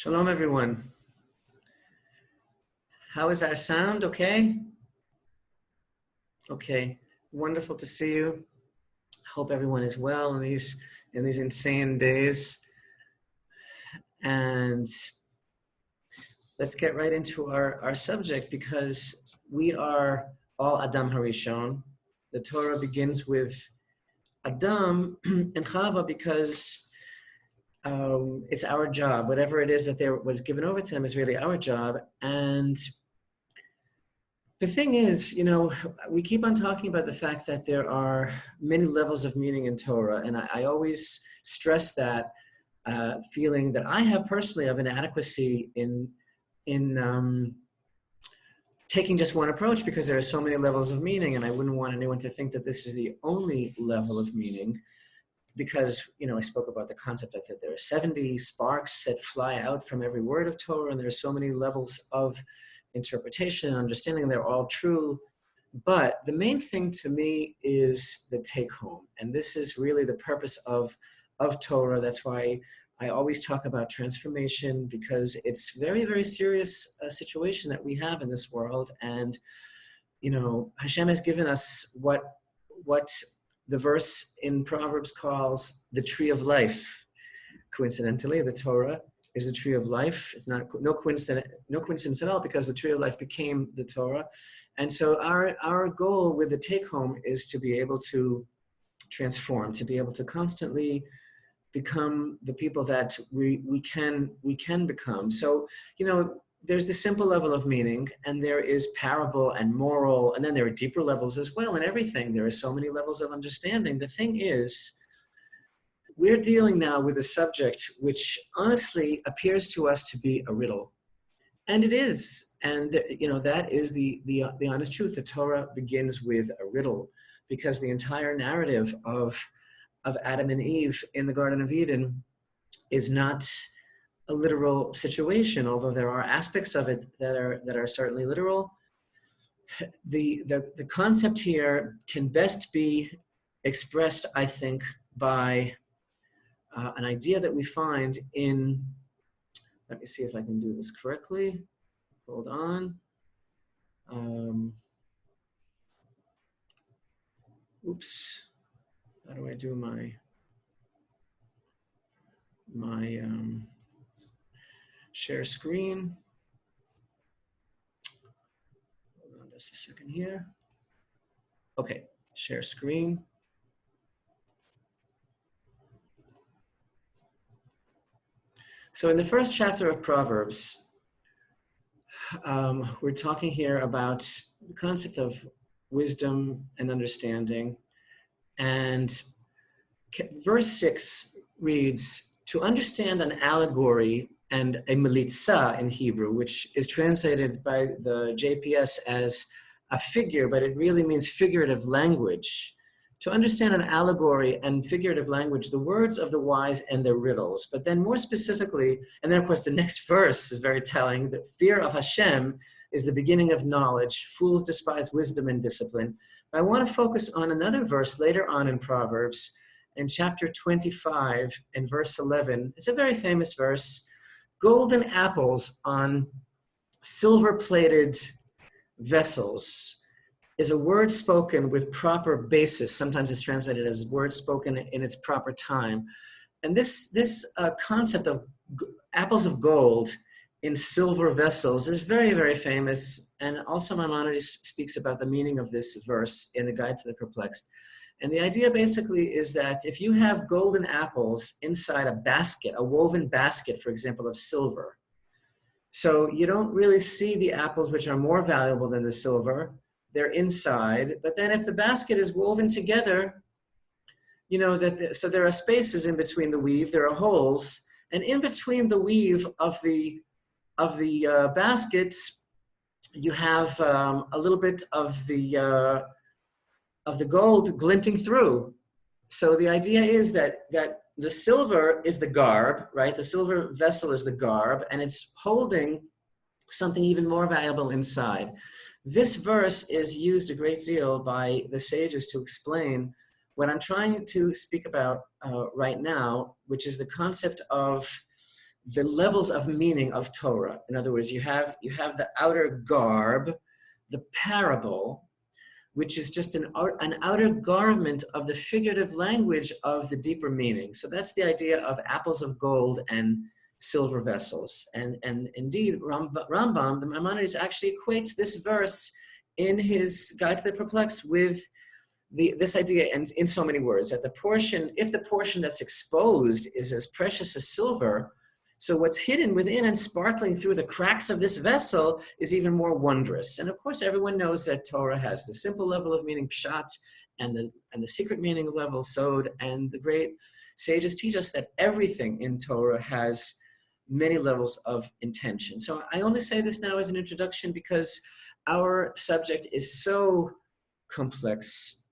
Shalom, everyone. How is our sound? Okay? Okay. Wonderful to see you. Hope everyone is well in these insane days. And let's get right into our subject, because we are all Adam Harishon. The Torah begins with Adam and Chava because it's our job. Whatever it is that was given over to them is really our job. And the thing is, we keep on talking about the fact that there are many levels of meaning in Torah, and I always stress that feeling that I have personally of inadequacy in taking just one approach, because there are so many levels of meaning, and I wouldn't want anyone to think that this is the only level of meaning, because I spoke about the concept that there are 70 sparks that fly out from every word of Torah, and there are so many levels of interpretation and understanding. They're all true, but the main thing to me is the take home, and this is really the purpose of Torah. That's why I always talk about transformation, because it's very, very serious situation that we have in this world. And Hashem has given us what the verse in Proverbs calls the tree of life. Coincidentally, the Torah is the tree of life. It's no coincidence at all, because the tree of life became the Torah. And so our goal with the take home is to be able to transform, to be able to constantly become the people that we can become. So, there's the simple level of meaning, and there is parable and moral, and then there are deeper levels as well, and everything. There are so many levels of understanding. The thing is, we're dealing now with a subject which honestly appears to us to be a riddle. And it is. And that is the honest truth. The Torah begins with a riddle, because the entire narrative of Adam and Eve in the Garden of Eden is not a literal situation, although there are aspects of it that are certainly literal. The concept here can best be expressed, I think, by an idea that we find in, let me see if I can do this correctly. Hold on. Oops. How do I do my share screen? Hold on just a second here. Okay, share screen. So in the first chapter of Proverbs, we're talking here about the concept of wisdom and understanding. And verse 6 reads, to understand an allegory and a melitza in Hebrew, which is translated by the JPS as a figure, but it really means figurative language. To understand an allegory and figurative language, the words of the wise and their riddles. But then more specifically, and then of course the next verse is very telling, that fear of Hashem is the beginning of knowledge. Fools despise wisdom and discipline. But I want to focus on another verse later on in Proverbs, in chapter 25 and verse 11. It's a very famous verse. Golden apples on silver-plated vessels is a word spoken with proper basis. Sometimes it's translated as word spoken in its proper time. And this concept of apples of gold in silver vessels is very, very famous. And also Maimonides speaks about the meaning of this verse in the Guide to the Perplexed. And the idea basically is that if you have golden apples inside a basket, a woven basket, for example, of silver, so you don't really see the apples which are more valuable than the silver. They're inside. But then if the basket is woven together, so there are spaces in between the weave, there are holes, and in between the weave of the baskets, you have a little bit of the gold glinting through. So the idea is that the silver is the garb, right? The silver vessel is the garb, and it's holding something even more valuable inside. This verse is used a great deal by the sages to explain what I'm trying to speak about right now, which is the concept of the levels of meaning of Torah. In other words, you have the outer garb, the parable, which is just an outer garment of the figurative language of the deeper meaning. So that's the idea of apples of gold and silver vessels. And indeed, Rambam, the Maimonides, actually equates this verse in his Guide to the Perplexed with this idea in so many words, that if the portion that's exposed is as precious as silver, so what's hidden within and sparkling through the cracks of this vessel is even more wondrous. And of course, everyone knows that Torah has the simple level of meaning, pshat, and the secret meaning level, sod, and the great sages teach us that everything in Torah has many levels of intention. So I only say this now as an introduction because our subject is so complex,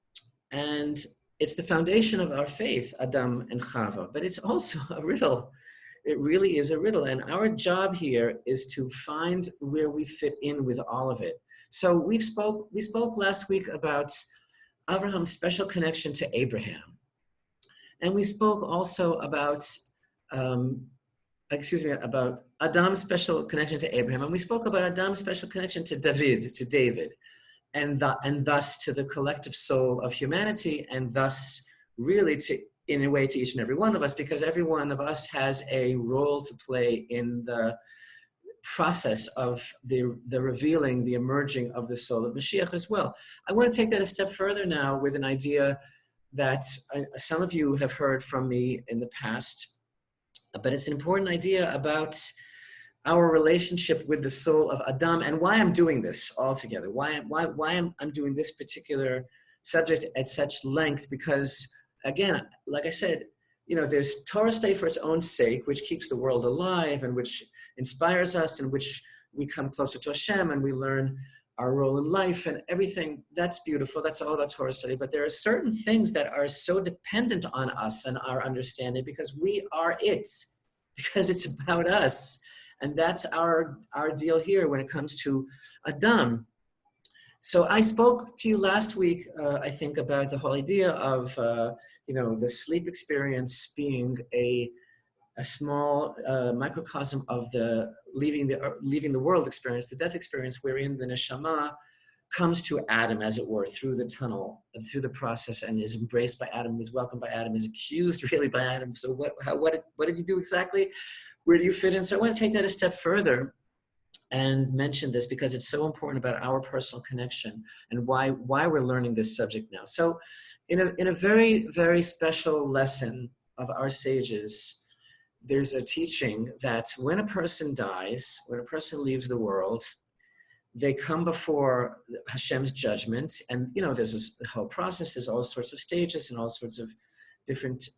and it's the foundation of our faith, Adam and Chava, but it's also a riddle. It really is a riddle, and our job here is to find where we fit in with all of it. So we spoke last week about Abraham's special connection to Abraham, and we spoke also about about Adam's special connection to Abraham, and we spoke about Adam's special connection to David, and thus to the collective soul of humanity, and thus really in a way to each and every one of us, because every one of us has a role to play in the process of the revealing, the emerging of the soul of Mashiach as well. I want to take that a step further now with an idea that some of you have heard from me in the past, but it's an important idea about our relationship with the soul of Adam, and why I'm doing this all together. Why I'm doing this particular subject at such length, because again, like I said, there's Torah study for its own sake, which keeps the world alive and which inspires us and which we come closer to Hashem and we learn our role in life and everything. That's beautiful. That's all about Torah study. But there are certain things that are so dependent on us and our understanding because we are it, because it's about us. And that's our deal here when it comes to Adam. So I spoke to you last week, I think, about the whole idea of, the sleep experience being a small microcosm of the leaving the world experience, the death experience, wherein the neshama comes to Adam, as it were, through the tunnel, through the process, and is embraced by Adam, is welcomed by Adam, is accused really by Adam. So what did you do exactly? Where do you fit in? So I want to take that a step further and mention this because it's so important about our personal connection and why we're learning this subject now. So in a very, very special lesson of our sages, there's a teaching that when a person dies, when a person leaves the world, they come before Hashem's judgment. And, there's this whole process, there's all sorts of stages and all sorts of different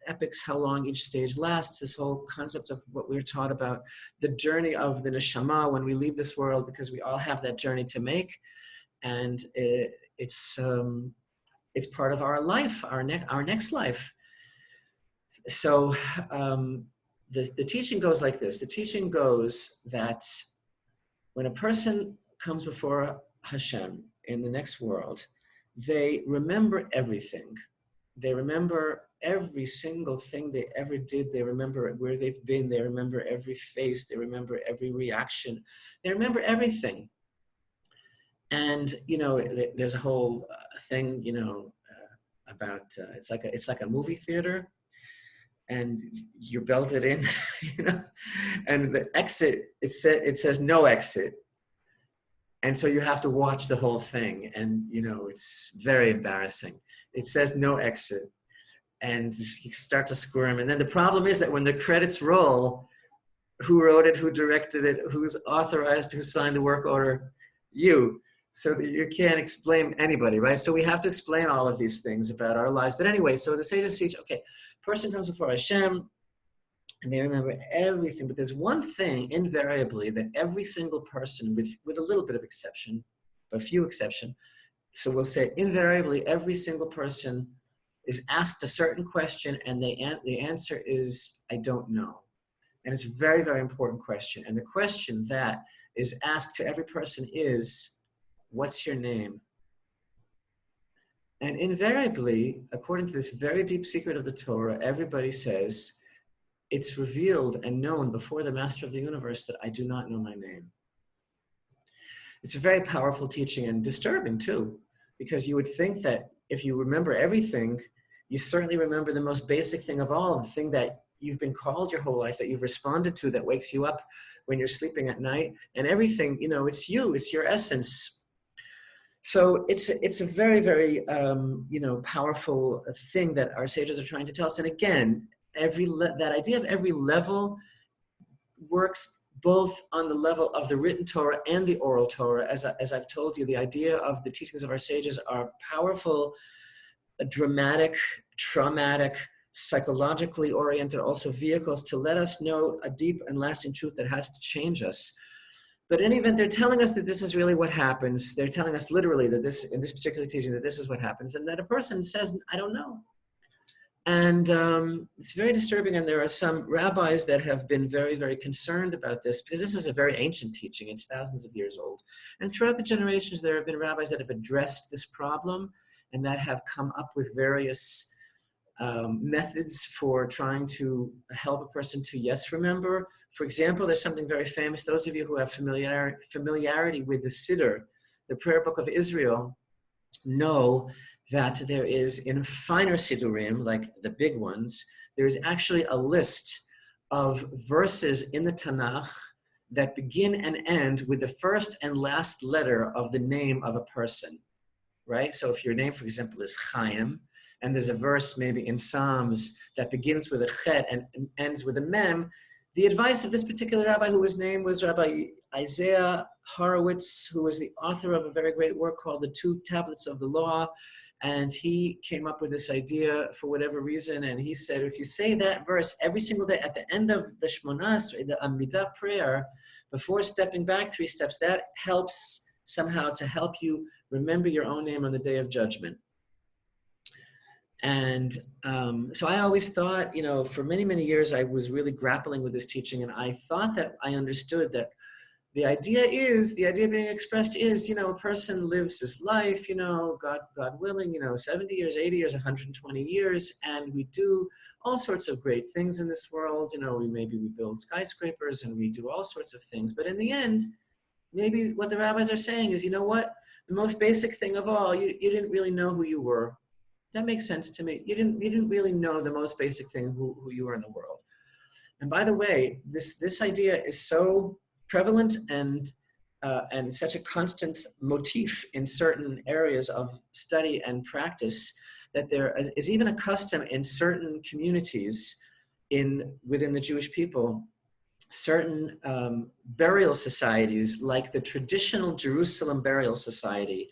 epics, how long each stage lasts, this whole concept of what we were taught about the journey of the neshama when we leave this world, because we all have that journey to make. And it's part of our life, our next life. So the teaching goes like this. The teaching goes that when a person comes before Hashem in the next world, they remember everything. They remember every single thing they ever did. They remember where they've been. They remember every face. They remember every reaction. They remember everything. And, there's a whole thing, about, it's like a movie theater, and you're belted in, and the exit, it says no exit. And so you have to watch the whole thing. And, it's very embarrassing. It says no exit. And you start to squirm. And then the problem is that when the credits roll, who wrote it, who directed it, who's authorized, who signed the work order? You. So you can't explain anybody, right? So we have to explain all of these things about our lives. But anyway, so the sages teach, okay, person comes before Hashem, and they remember everything. But there's one thing, invariably, that every single person, with a little bit of exception, a few exceptions, so we'll say invariably every single person is asked a certain question, and the answer is, I don't know. And it's a very, very important question. And the question that is asked to every person is, what's your name? And invariably, according to this very deep secret of the Torah, everybody says, it's revealed and known before the master of the universe that I do not know my name. It's a very powerful teaching and disturbing too, because you would think that if you remember everything, you certainly remember the most basic thing of all, the thing that you've been called your whole life, that you've responded to, that wakes you up when you're sleeping at night, and everything, you know, it's you, it's your essence. So it's a very, very, you know, powerful thing that our sages are trying to tell us. And again, that idea of every level works both on the level of the written Torah and the oral Torah. As I've told you, the idea of the teachings of our sages are powerful, dramatic, traumatic, psychologically oriented, also vehicles to let us know a deep and lasting truth that has to change us. But in any event, they're telling us that this is really what happens. They're telling us literally that this, in this particular teaching, that this is what happens, and that a person says, I don't know. And it's very disturbing, and there are some rabbis that have been very, very concerned about this, because this is a very ancient teaching. It's thousands of years old. And throughout the generations, there have been rabbis that have addressed this problem and that have come up with various methods for trying to help a person to, yes, remember. For example, there's something very famous. Those of you who have familiarity with the Siddur, the prayer book of Israel, know that there is, in finer Siddurim, like the big ones, there is actually a list of verses in the Tanakh that begin and end with the first and last letter of the name of a person, right? So if your name, for example, is Chaim, and there's a verse maybe in Psalms that begins with a chet and ends with a mem, the advice of this particular rabbi, whose name was Rabbi Isaiah Horowitz, who was the author of a very great work called The Two Tablets of the Law, and he came up with this idea for whatever reason, and he said, if you say that verse every single day at the end of the Shmonas, the Amidah prayer, before stepping back 3 steps, that helps somehow to help you remember your own name on the day of judgment. And so I always thought, you know, for many, many years, I was really grappling with this teaching, and I thought that I understood that the idea being expressed is, you know, a person lives his life, you know, God willing, you know, 70 years, 80 years, 120 years, and we do all sorts of great things in this world. You know, we build skyscrapers and we do all sorts of things, but in the end, maybe what the rabbis are saying is, you know what, the most basic thing of all, you didn't really know who you were. That makes sense to me. You didn't really know the most basic thing, who you were in the world. And by the way, this idea is so prevalent and such a constant motif in certain areas of study and practice that there is even a custom in certain communities within the Jewish people, certain burial societies, like the traditional Jerusalem Burial Society,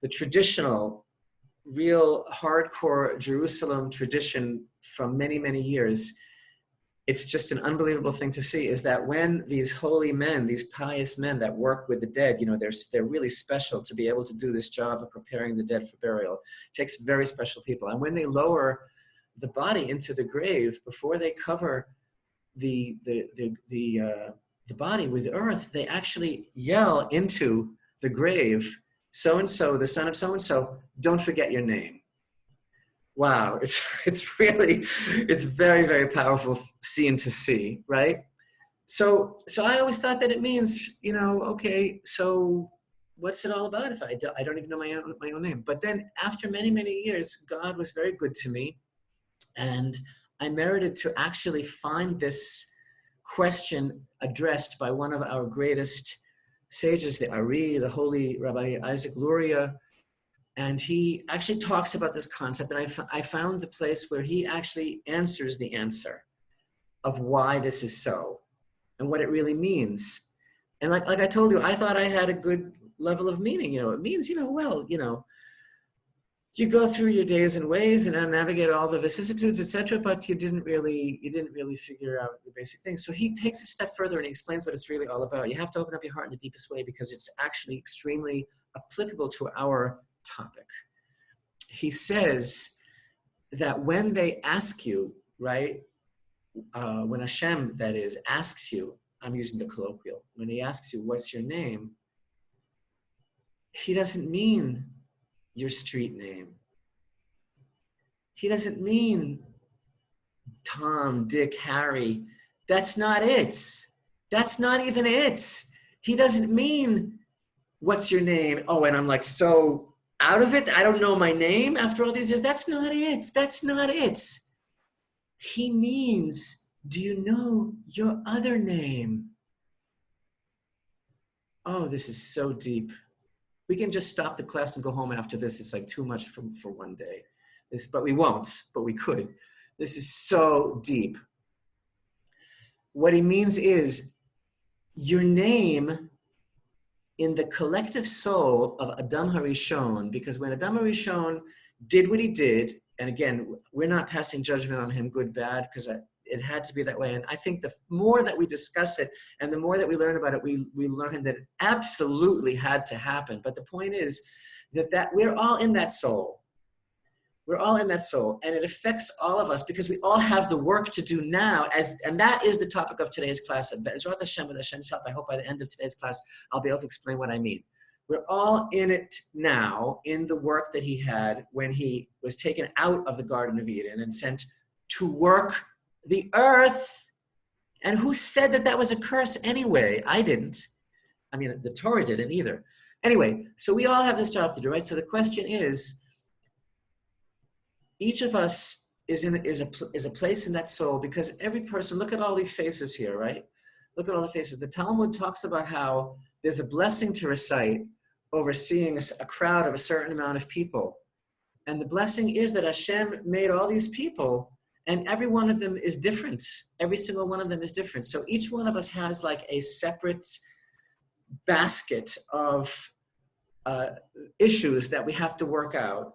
the traditional real hardcore Jerusalem tradition from many, many years. It's just an unbelievable thing to see, is that when these holy men, these pious men that work with the dead, you know, they're really special to be able to do this job of preparing the dead for burial. It takes very special people. And when they lower the body into the grave, before they cover the body with earth, they actually yell into the grave, so-and-so, the son of so-and-so, don't forget your name. Wow, it's very, very powerful scene to see, right? So I always thought that it means, you know, okay, so what's it all about if I don't even know my own name? But then after many, many years, God was very good to me, and I merited to actually find this question addressed by one of our greatest sages, the Ari, the holy Rabbi Isaac Luria, and he actually talks about this concept, and I found the place where he actually answers the answer of why this is so and what it really means. And like I told you, I thought I had a good level of meaning. You know, it means, you know, well, you know, you go through your days and ways and navigate all the vicissitudes, etc., but you didn't really figure out the basic things. So he takes a step further and he explains what it's really all about. You have to open up your heart in the deepest way, because it's actually extremely applicable to our topic. He says that when they ask you, right, when Hashem, that is, asks you, I'm using the colloquial, when he asks you, what's your name? He doesn't mean your street name. He doesn't mean Tom, Dick, Harry. That's not it. That's not even it. He doesn't mean, what's your name? Oh, and I'm like so out of it. I don't know my name after all these years. That's not it. That's not it. He means, do you know your other name? Oh, this is so deep. We can just stop the class and go home after this. It's like too much for one day. But we won't, but we could. This is so deep. What he means is your name in the collective soul of Adam HaRishon, because when Adam HaRishon did what he did, and again, we're not passing judgment on him, good, bad, because it had to be that way. And I think the more that we discuss it and the more that we learn about it, we learn that it absolutely had to happen. But the point is that we're all in that soul. We're all in that soul, and it affects all of us because we all have the work to do now, and that is the topic of today's class. Be'ezrat Hashem, with Hashem's help, I hope by the end of today's class, I'll be able to explain what I mean. We're all in it now, in the work that he had when he was taken out of the Garden of Eden and sent to work the earth. And who said that that was a curse anyway? I didn't. I mean, the Torah didn't either. Anyway, so we all have this job to do, right? So the question is, each of us is a place in that soul, because every person, look at all these faces here, right? Look at all the faces. The Talmud talks about how there's a blessing to recite over seeing a crowd of a certain amount of people. And the blessing is that Hashem made all these people, and every one of them is different. Every single one of them is different. So each one of us has like a separate basket of issues that we have to work out.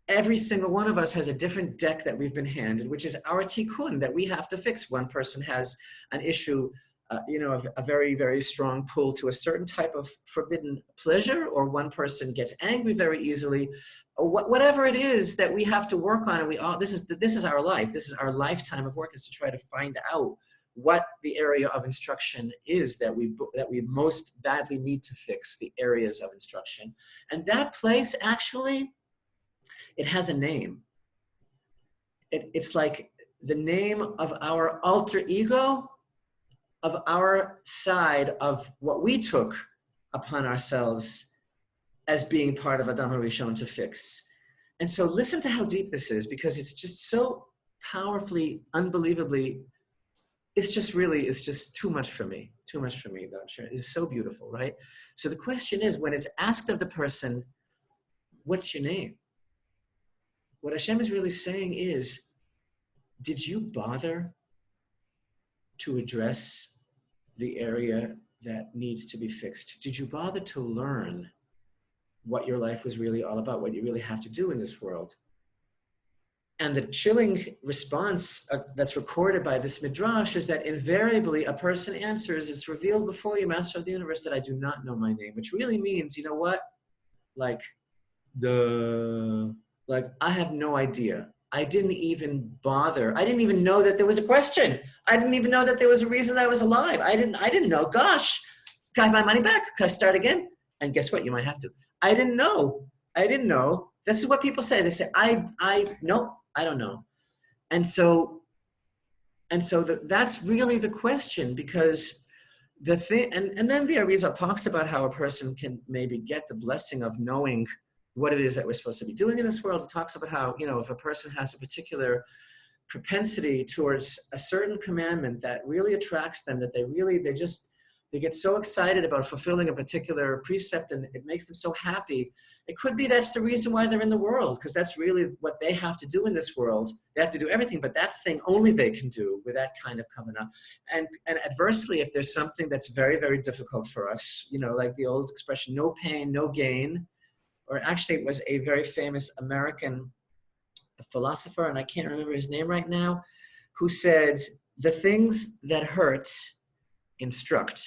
Every single one of us has a different deck that we've been handed, which is our tikkun that we have to fix. One person has an issue, a very, very strong pull to a certain type of forbidden pleasure, or one person gets angry very easily, or whatever it is that we have to work on. And this is our life. This is our lifetime of work, is to try to find out what the area of instruction is that we most badly need to fix, the areas of instruction. And that place actually, it has a name. It's like the name of our alter ego, of our side of what we took upon ourselves as being part of Adam HaRishon to fix. And so listen to how deep this is, because it's just so powerfully, unbelievably, it's just too much for me that I'm sharing. It's so beautiful, right? So the question is, when it's asked of the person, what's your name? What Hashem is really saying is, did you bother to address the area that needs to be fixed? Did you bother to learn what your life was really all about, what you really have to do in this world? And the chilling response that's recorded by this midrash is that invariably a person answers, it's revealed before you, Master of the Universe, that I do not know my name, which really means, you know what? Like, I have no idea. I didn't even bother. I didn't even know that there was a question. I didn't even know that there was a reason I was alive. I didn't know. Gosh, got my money back. Can I start again? And guess what? You might have to. I didn't know. This is what people say. They say, no, I don't know. And so that's really the question, because the thing, and then the Arizal talks about how a person can maybe get the blessing of knowing what it is that we're supposed to be doing in this world. It talks about how, if a person has a particular propensity towards a certain commandment that really attracts them, that they get so excited about fulfilling a particular precept and it makes them so happy. It could be that's the reason why they're in the world, because that's really what they have to do in this world. They have to do everything, but that thing only they can do with that kind of kavanah. And adversely, if there's something that's very, very difficult for us, like the old expression, no pain, no gain, or actually it was a very famous American philosopher, and I can't remember his name right now, who said, the things that hurt instruct.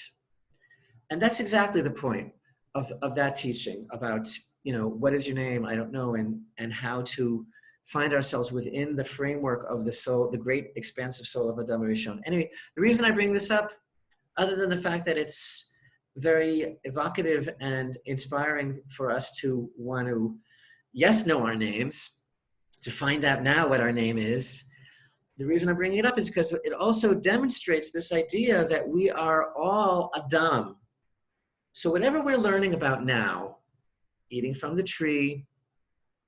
And that's exactly the point of that teaching about, what is your name? I don't know. And how to find ourselves within the framework of the soul, the great expansive soul of Adam HaRishon. Anyway, the reason I bring this up, other than the fact that it's very evocative and inspiring for us to want to, know our names, to find out now what our name is, the reason I'm bringing it up is because it also demonstrates this idea that we are all Adam. So whatever we're learning about now, eating from the tree,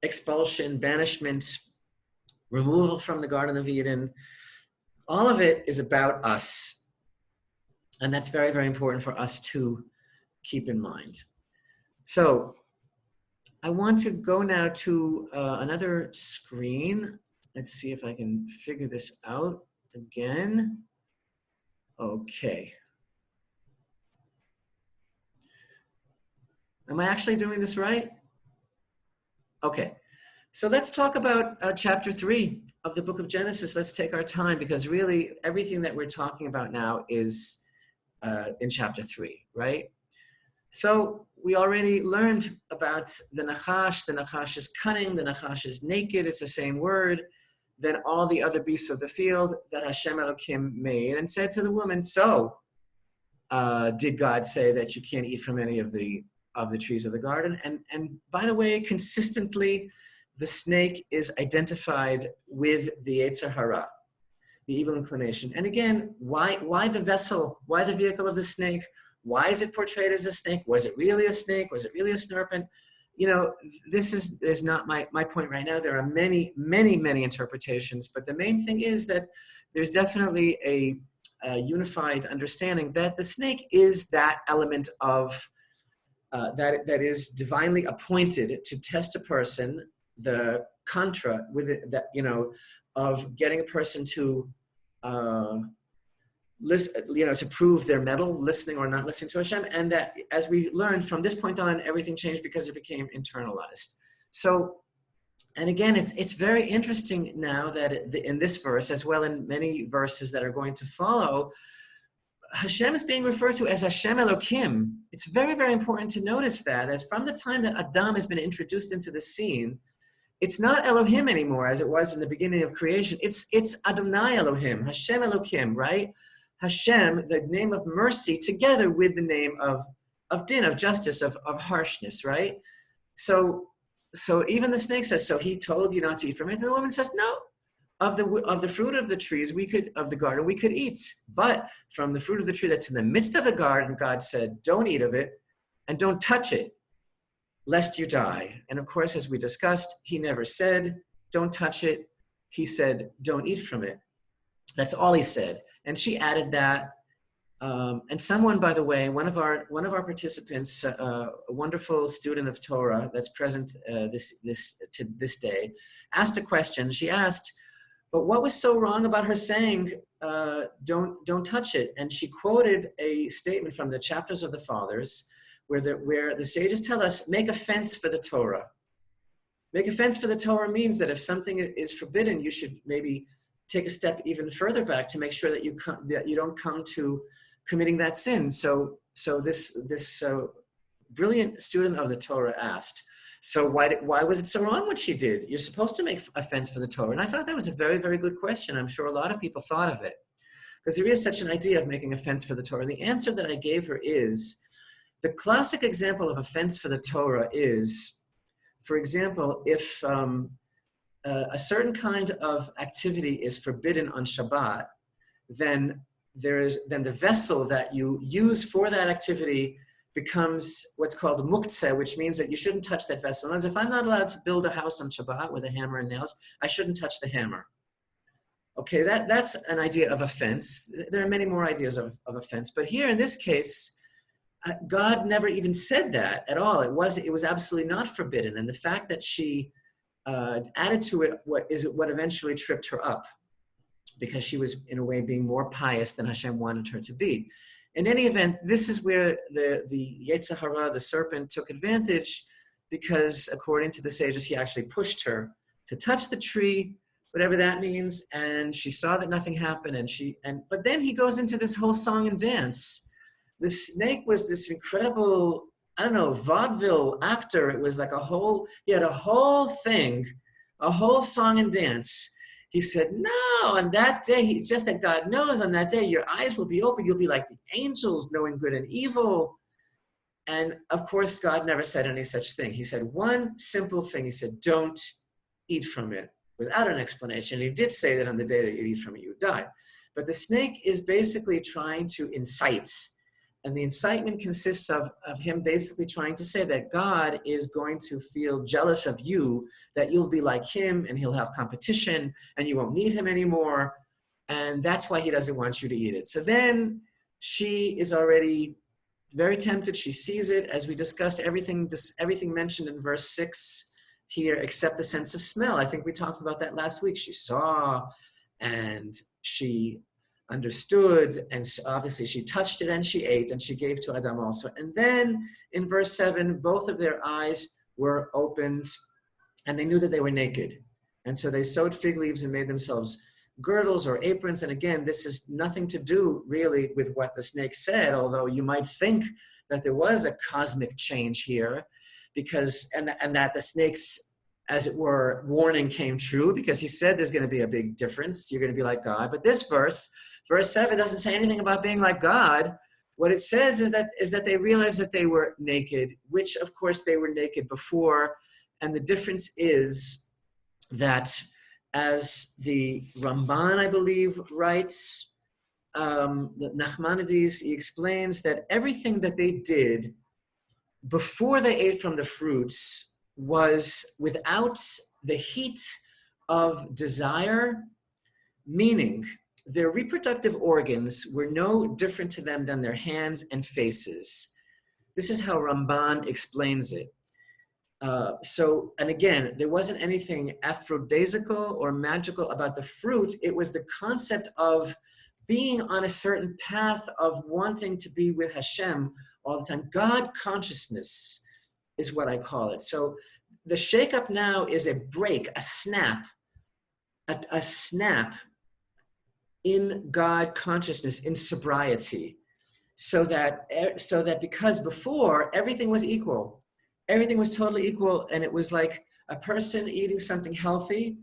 expulsion, banishment, removal from the Garden of Eden, all of it is about us. And that's very, very important for us to keep in mind. So I want to go now to another screen. Let's see if I can figure this out again. Okay. Am I actually doing this right? Okay. So let's talk about chapter 3 of the book of Genesis. Let's take our time because really everything that we're talking about now is in chapter 3, right? So we already learned about the Nachash. The Nachash is cunning. The Nachash is naked. It's the same word. Then all the other beasts of the field that Hashem Elokim made and said to the woman, so did God say that you can't eat from any of the trees of the garden? And by the way, consistently, the snake is identified with the Yetzer Hara, the evil inclination. And again, why the vessel? Why the vehicle of the snake? Why is it portrayed as a snake? Was it really a snake? Was it really a serpent? You know, this is not my point right now. There are many, many, many interpretations, but the main thing is that there's definitely a unified understanding that the snake is that element of that is divinely appointed to test a person, the contra with it, that, you know, of getting a person to listen, you know, to prove their mettle, listening or not listening to Hashem, and that as we learned from this point on, everything changed because it became internalized. So, and again, it's very interesting now that in this verse, as well in many verses that are going to follow, Hashem is being referred to as Hashem Elokim. It's very, very important to notice that, as from the time that Adam has been introduced into the scene, it's not Elohim anymore as it was in the beginning of creation. It's Adonai Elohim, Hashem Elokim, right? Hashem, the name of mercy, together with the name of din, of justice, of harshness, right? So even the snake says, so he told you not to eat from it. And the woman says, no, of the fruit of the trees of the garden we could eat. But from the fruit of the tree that's in the midst of the garden, God said, don't eat of it and don't touch it, lest you die. And of course, as we discussed, he never said, don't touch it. He said, don't eat from it. That's all he said. And she added that. And someone, by the way, one of our participants, a wonderful student of Torah that's present to this day, asked a question. She asked, but what was so wrong about her saying, don't touch it? And she quoted a statement from the chapters of the Fathers where the sages tell us, make a fence for the Torah. Make a fence for the Torah means that if something is forbidden, you should maybe take a step even further back to make sure that you don't come to committing that sin. So this brilliant student of the Torah asked, so why was it so wrong what she did? You're supposed to make a fence for the Torah. And I thought that was a very, very good question. I'm sure a lot of people thought of it, because there is such an idea of making a fence for the Torah. And the answer that I gave her is, the classic example of a fence for the Torah is, for example, if a certain kind of activity is forbidden on Shabbat, then the vessel that you use for that activity becomes what's called muktzeh, which means that you shouldn't touch that vessel. And if I'm not allowed to build a house on Shabbat with a hammer and nails, I shouldn't touch the hammer. Okay, that's an idea of a fence. There are many more ideas of a fence, but here in this case, God never even said that at all. It was absolutely not forbidden. And the fact that she added to it what eventually tripped her up, because she was in a way being more pious than Hashem wanted her to be. In any event, this is where the Yetzer Hara, the serpent, took advantage, because according to the sages, he actually pushed her to touch the tree, whatever that means, and she saw that nothing happened, but then he goes into this whole song and dance. The snake was this incredible, I don't know, vaudeville actor. It was like he had a whole thing, a whole song and dance. He said, no, on that day, it's just that God knows on that day, your eyes will be open. You'll be like the angels, knowing good and evil. And of course, God never said any such thing. He said one simple thing. He said, don't eat from it, without an explanation. He did say that on the day that you eat from it, you would die. But the snake is basically trying to incite. And the incitement consists of him basically trying to say that God is going to feel jealous of you, that you'll be like him and he'll have competition and you won't need him anymore. And that's why he doesn't want you to eat it. So then she is already very tempted. She sees it, as we discussed, everything mentioned in verse 6 here except the sense of smell. I think we talked about that last week. She saw and she understood, and obviously she touched it and she ate and she gave to Adam also. And then in verse 7, both of their eyes were opened and they knew that they were naked. And so they sewed fig leaves and made themselves girdles or aprons. And again, this has nothing to do really with what the snake said, although you might think that there was a cosmic change here, because and that the snake's, as it were, warning came true, because he said there's going to be a big difference. You're going to be like God. But this verse 7 doesn't say anything about being like God. What it says is that they realized that they were naked, which of course they were naked before. And the difference is that, as the Ramban, I believe, writes, Nachmanides, he explains that everything that they did before they ate from the fruits was without the heat of desire, meaning their reproductive organs were no different to them than their hands and faces. This is how Ramban explains it. And again, there wasn't anything aphrodisiacal or magical about the fruit. It was the concept of being on a certain path of wanting to be with Hashem all the time. God consciousness is what I call it. So the shake-up now is a break, a snap in God consciousness, in sobriety. So that because before everything was equal, everything was totally equal, and it was like a person eating something healthy.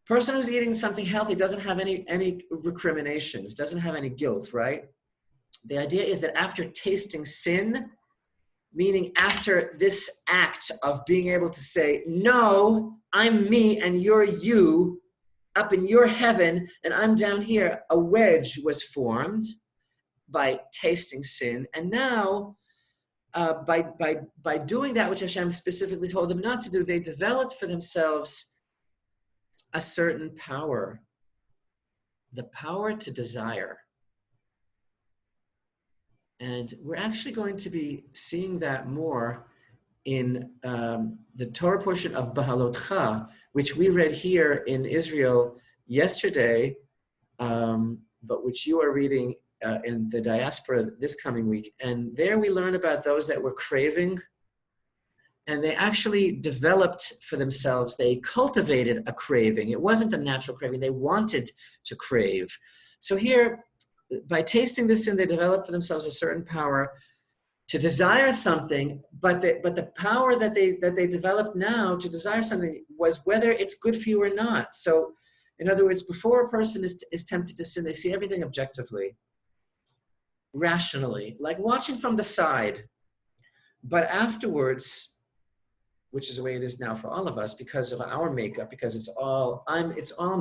Person who's eating something healthy doesn't have any recriminations, doesn't have any guilt, right? The idea is that after tasting sin, meaning after this act of being able to say, no, I'm me and you're you, up in your heaven and I'm down here, a wedge was formed by tasting sin. And now, by doing that which Hashem specifically told them not to do, they developed for themselves a certain power, the power to desire. And we're actually going to be seeing that more in the Torah portion of Bahalotcha, which we read here in Israel yesterday, but which you are reading in the diaspora this coming week. And there we learn about those that were craving, and they actually developed for themselves, they cultivated a craving. It wasn't a natural craving, they wanted to crave. So here, by tasting this sin, they developed for themselves a certain power to desire something, but the power that they developed now to desire something was whether it's good for you or not. So, in other words, before a person is tempted to sin, they see everything objectively, rationally, like watching from the side. But afterwards, which is the way it is now for all of us, because of our makeup, because it's all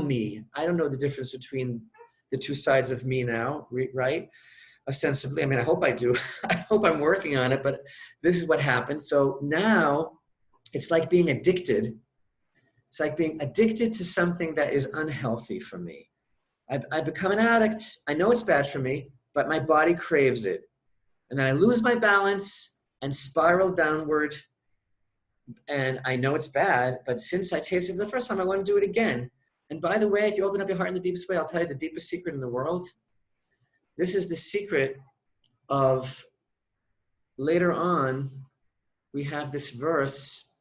me. I don't know the difference between the two sides of me now, right? Ostensibly, I mean, I hope I do. I hope I'm working on it, but this is what happened. So now it's like being addicted. It's like being addicted to something that is unhealthy for me. I become an addict. I know it's bad for me, but my body craves it. And then I lose my balance and spiral downward. And I know it's bad, but since I tasted it the first time, I want to do it again. And by the way, if you open up your heart in the deepest way, I'll tell you the deepest secret in the world. This is the secret of, later on, we have this verse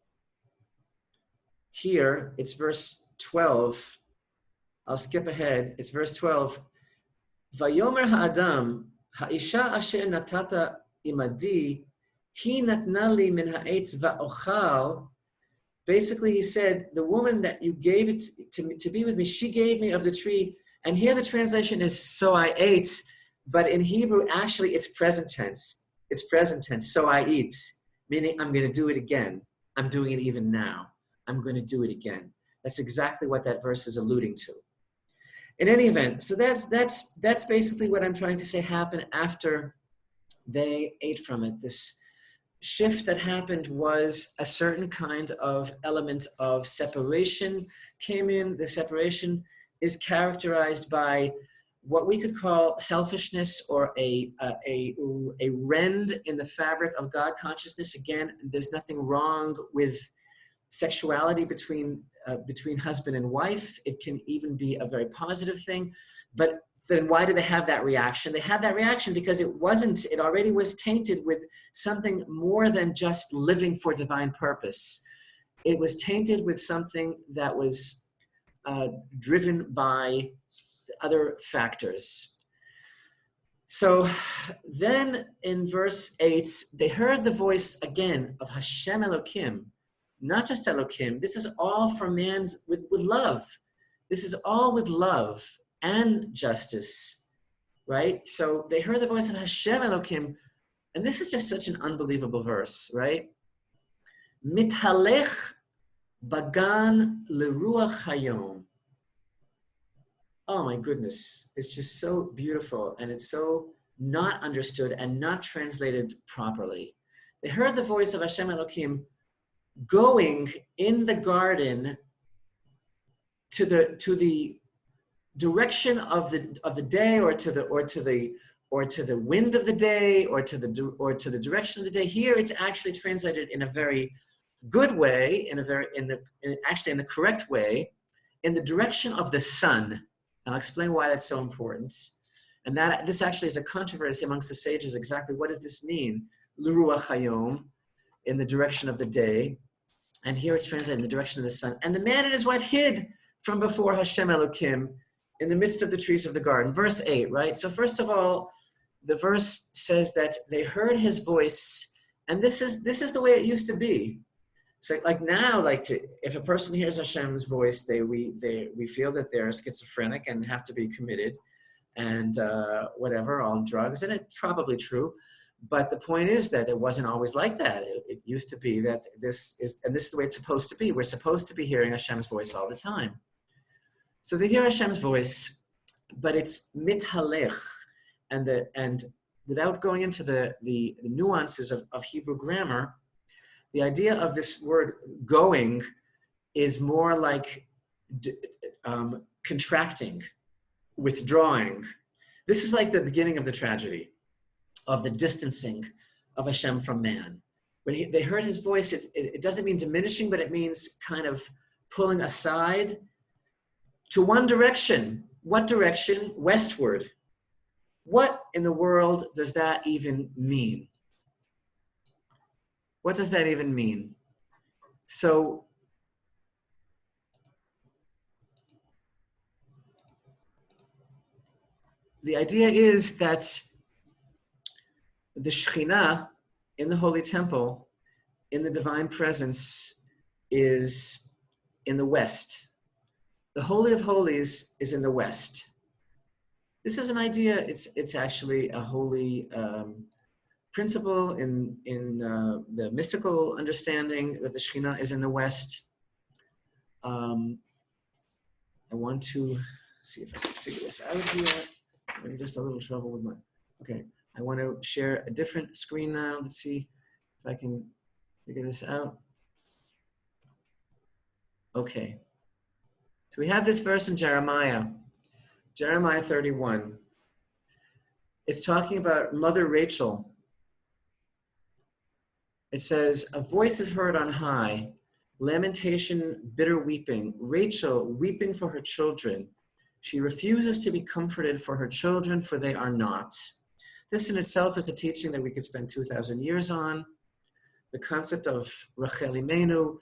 here. It's verse 12. I'll skip ahead. It's verse 12. Vayomer ha'adam, ha'isha asher natata imadi, hi natna li min ha'etz va'ochal. Basically, he said, the woman that you gave it to be with me, she gave me of the tree. And here the translation is, so I ate. But in Hebrew, actually, it's present tense. It's present tense, so I eat. Meaning, I'm going to do it again. I'm doing it even now. I'm going to do it again. That's exactly what that verse is alluding to. In any event, so that's basically what I'm trying to say happened after they ate from it. This shift that happened was a certain kind of element of separation came in. The separation is characterized by what we could call selfishness, or a rend in the fabric of God consciousness. Again, there's nothing wrong with sexuality between husband and wife. It can even be a very positive thing. But then why do they have that reaction? They had that reaction because it already was tainted with something more than just living for divine purpose. It was tainted with something that was driven by other factors. So then in verse 8, they heard the voice again of Hashem Elokim, not just Elokim. This is all for man's, with love. This is all with love and justice, right? So they heard the voice of Hashem Elokim, and this is just such an unbelievable verse, right? Mithalech bagan leruach hayom. Oh my goodness, it's just so beautiful, and it's so not understood and not translated properly. They heard the voice of Hashem Elokim going in the garden to the direction of the day, or to the wind of the day, or to the direction of the day. Here it's actually translated in a very good way, actually in the correct way, in the direction of the sun. And I'll explain why that's so important. And that this actually is a controversy amongst the sages. Exactly what does this mean? L'ruach hayom, in the direction of the day. And here it's translated in the direction of the sun. And the man and his wife hid from before Hashem Elokim in the midst of the trees of the garden. Verse 8, right? So first of all, the verse says that they heard his voice, and this is the way it used to be. So like now, if a person hears Hashem's voice, we feel that they're schizophrenic and have to be committed and whatever, on drugs, and it's probably true. But the point is that it wasn't always like that. It used to be that this is the way it's supposed to be. We're supposed to be hearing Hashem's voice all the time. So they hear Hashem's voice, but it's mithalech, and without going into the nuances of Hebrew grammar, the idea of this word going is more like contracting, withdrawing. This is like the beginning of the tragedy, of the distancing of Hashem from man. When they heard his voice, it doesn't mean diminishing, but it means kind of pulling aside to one direction. What direction? Westward. What in the world does that even mean? What does that even mean? So the idea is that the Shekhinah in the Holy Temple, in the divine presence, is in the West. The Holy of Holies is in the West. This is an idea, it's actually a holy principle in the mystical understanding that the Shekhinah is in the West. I want to see if I can figure this out here. I'm having just a little trouble with okay. I want to share a different screen now. Let's see if I can figure this out. Okay. So we have this verse in Jeremiah 31. It's talking about Mother Rachel. It says, a voice is heard on high, lamentation, bitter weeping. Rachel weeping for her children. She refuses to be comforted for her children, for they are not. This in itself is a teaching that we could spend 2,000 years on. The concept of Rachel Imenu,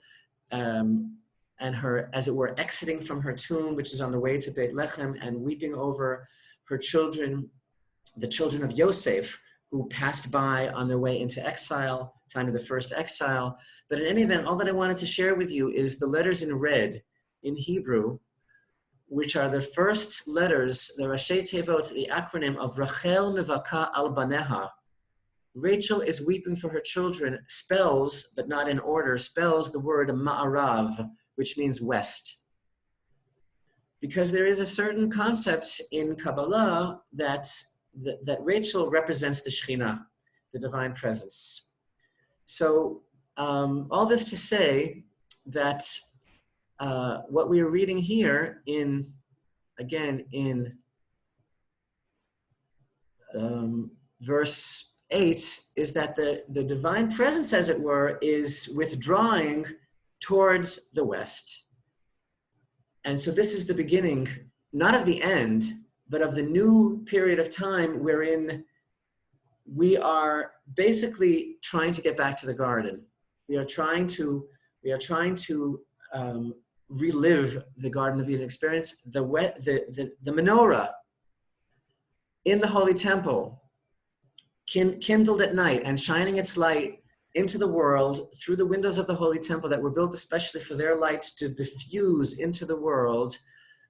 and her, as it were, exiting from her tomb, which is on the way to Beit Lechem, and weeping over her children, the children of Yosef, who passed by on their way into exile, time of the first exile. But in any event, all that I wanted to share with you is the letters in red in Hebrew, which are the first letters, the Rashi Tevot, the acronym of Rachel Mevaka al Baneha. Rachel is weeping for her children, spells, but not in order, spells the word Ma'arav, which means west. because there is a certain concept in Kabbalah that Rachel represents the Shekhinah, the divine presence. So all this to say that what we are reading here in verse 8 is that the divine presence, as it were, is withdrawing towards the west. And so this is the beginning, not of the end, but of the new period of time wherein we are basically trying to get back to the garden. We are trying to relive the Garden of Eden experience. The menorah in the Holy Temple, kindled at night and shining its light into the world through the windows of the Holy Temple that were built especially for their light to diffuse into the world.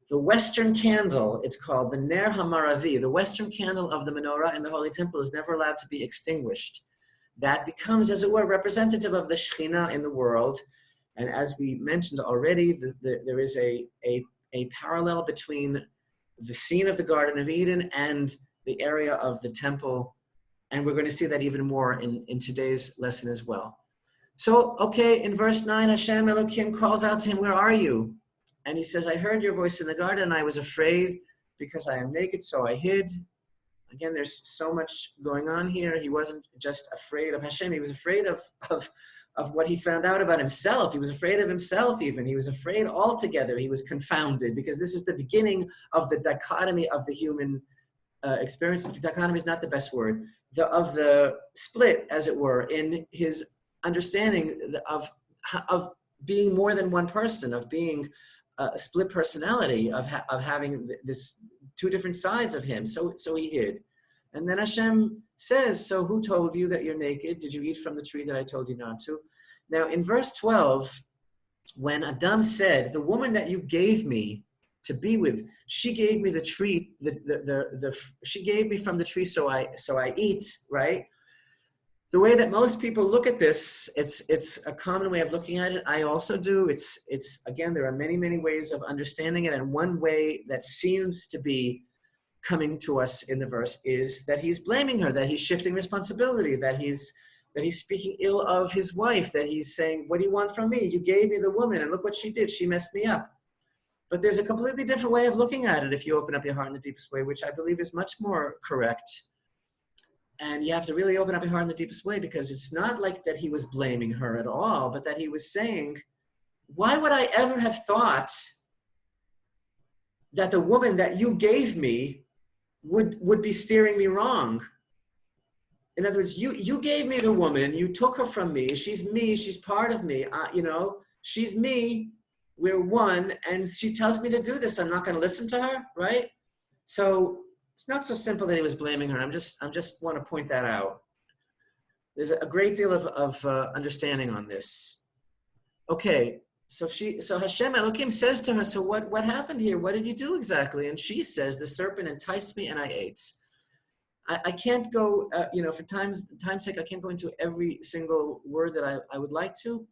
The Western candle, it's called the Ner HaMaravi, the Western candle of the menorah in the Holy Temple is never allowed to be extinguished. That becomes, as it were, representative of the Shekhinah in the world. And as we mentioned already, there is a parallel between the scene of the Garden of Eden and the area of the temple. And we're going to see that even more in today's lesson as well. So, okay, in verse 9, Hashem Elokim calls out to him, "Where are you?" And he says, "I heard your voice in the garden, and I was afraid because I am naked, so I hid." Again, there's so much going on here. He wasn't just afraid of Hashem. He was afraid of what he found out about himself. He was afraid of himself even. He was afraid altogether. He was confounded because this is the beginning of the dichotomy of the human experience. Dichotomy is not the best word. Of the split, as it were, in his understanding of being more than one person, of being a split personality, of having this two different sides of him. So he hid. And then Hashem says, "So who told you that you're naked? Did you eat from the tree that I told you not to?" Now in verse 12, when Adam said, "The woman that you gave me to be with, she gave me the tree, she gave me from the tree, so I eat," right? The way that most people look at this, it's a common way of looking at it. I also do. It's again, there are many ways of understanding it, and one way that seems to be coming to us in the verse is that he's blaming her, that he's shifting responsibility, that he's speaking ill of his wife, that he's saying, "What do you want from me? You gave me the woman, and look what she did. She messed me up." But there's a completely different way of looking at it if you open up your heart in the deepest way, which I believe is much more correct. And you have to really open up your heart in the deepest way, because it's not like that he was blaming her at all, but that he was saying, why would I ever have thought that the woman that you gave me would be steering me wrong? In other words, you gave me the woman, you took her from me, she's part of me, she's me, we're one, and she tells me to do this, I'm not going to listen to her, right? So it's not so simple that he was blaming her. I just want to point that out. There's a great deal of understanding on this. Okay, so Hashem Elohim says to her, "So what happened here? What did you do exactly?" And she says, "The serpent enticed me and I ate." I can't go, for time's sake, I can't go into every single word that I would like to.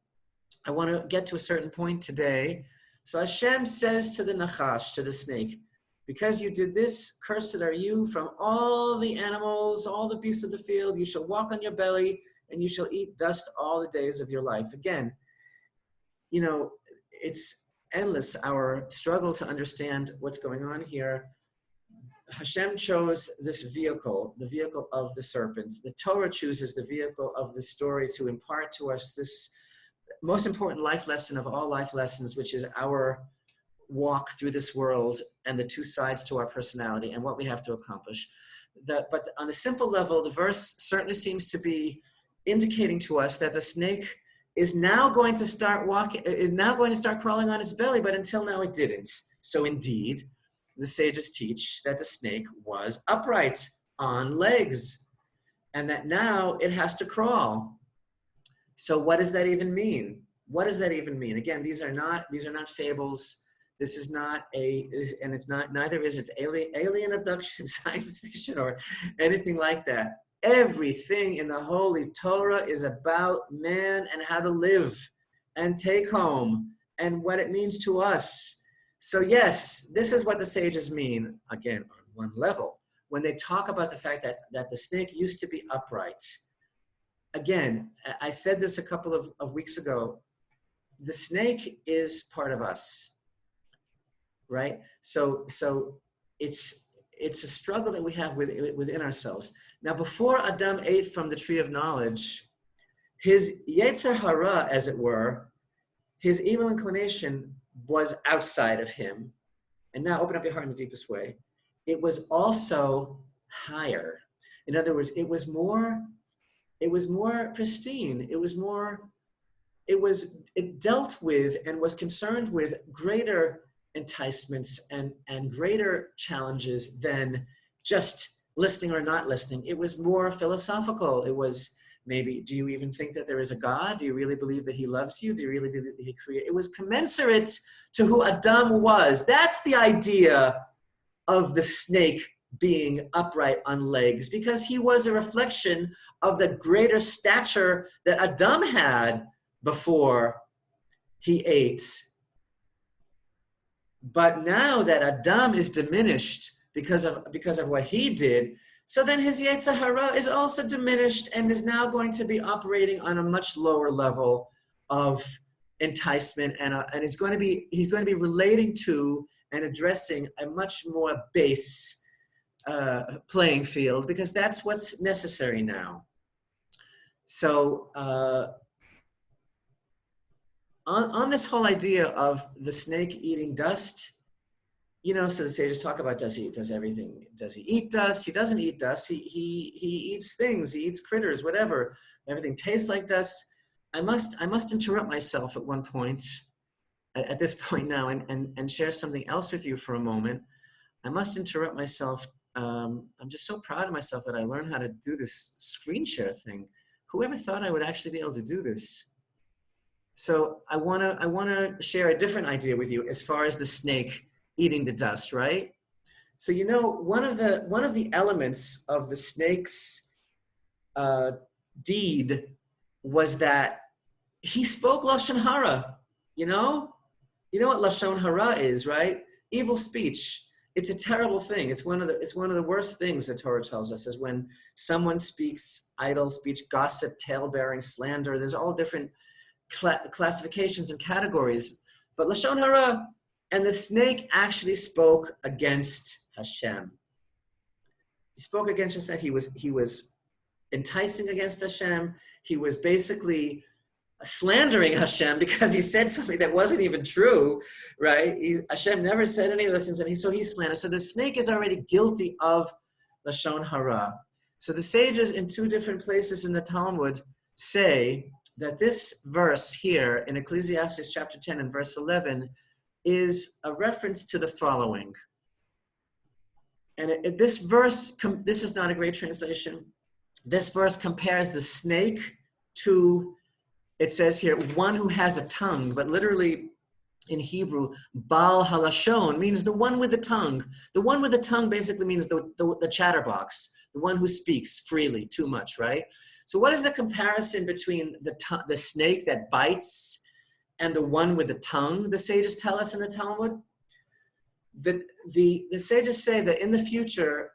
I want to get to a certain point today. So Hashem says to the Nachash, to the snake, "Because you did this, cursed are you from all the animals, all the beasts of the field. You shall walk on your belly, and you shall eat dust all the days of your life." Again, it's endless, our struggle to understand what's going on here. Hashem chose this vehicle, the vehicle of the serpent. The Torah chooses the vehicle of the story to impart to us this most important life lesson of all life lessons, which is our walk through this world and the two sides to our personality and what we have to accomplish. But on a simple level, the verse certainly seems to be indicating to us that the snake is now going to start crawling on its belly, but until now it didn't. So indeed, the sages teach that the snake was upright on legs and that now it has to crawl. So what does that even mean? What does that even mean? Again, these are not fables. This is not neither is it alien abduction, science fiction, or anything like that. Everything in the Holy Torah is about man and how to live and take home and what it means to us. So yes, this is what the sages mean, again, on one level. When they talk about the fact that the snake used to be upright. Again, I said this a couple of weeks ago, the snake is part of us, right? So it's a struggle that we have within ourselves. Now, before Adam ate from the tree of knowledge, his Yetzer Hara, as it were, his evil inclination was outside of him. And now open up your heart in the deepest way. It was also higher. In other words, it was more pristine. It dealt with and was concerned with greater enticements and greater challenges than just listening or not listening. It was more philosophical. It was maybe, do you even think that there is a God? Do you really believe that he loves you? Do you really believe that he created? It was commensurate to who Adam was. That's the idea of the snake being upright on legs, because he was a reflection of the greater stature that Adam had before he ate. But now that Adam is diminished because of what he did, so then his Yetzer Hara is also diminished and is now going to be operating on a much lower level of enticement, and he's going to be relating to and addressing a much more base playing field, because that's what's necessary now. So on this whole idea of the snake eating dust, so the sages talk about, does he eat dust? He doesn't eat dust. He eats things. He eats critters, whatever. Everything tastes like dust. I must interrupt myself at this point now, and share something else with you for a moment. I must interrupt myself. I'm just so proud of myself that I learned how to do this screen share thing. Whoever thought I would actually be able to do this? So I wanna share a different idea with you as far as the snake eating the dust, right? So one of the elements of the snake's deed was that he spoke lashon hara. You know what lashon hara is, right? Evil speech. It's a terrible thing. It's one of the worst things the Torah tells us, is when someone speaks idle speech, gossip, tale-bearing, slander. There's all different classifications and categories. But lashon hara, and the snake actually spoke against Hashem. He spoke against Hashem. He was enticing against Hashem. He was basically slandering Hashem because he said something that wasn't even true, right? Hashem never said any of those things, and so he slandered. So the snake is already guilty of lashon hara. So the sages in two different places in the Talmud say that this verse here in Ecclesiastes chapter 10 and verse 11 is a reference to the following. And this verse, this is not a great translation. This verse compares the snake to, it says here, one who has a tongue, but literally in Hebrew, Baal Halashon means the one with the tongue. The one with the tongue basically means the chatterbox, the one who speaks freely, too much, right? So what is the comparison between the snake that bites and the one with the tongue, the sages tell us in the Talmud? The sages say that in the future,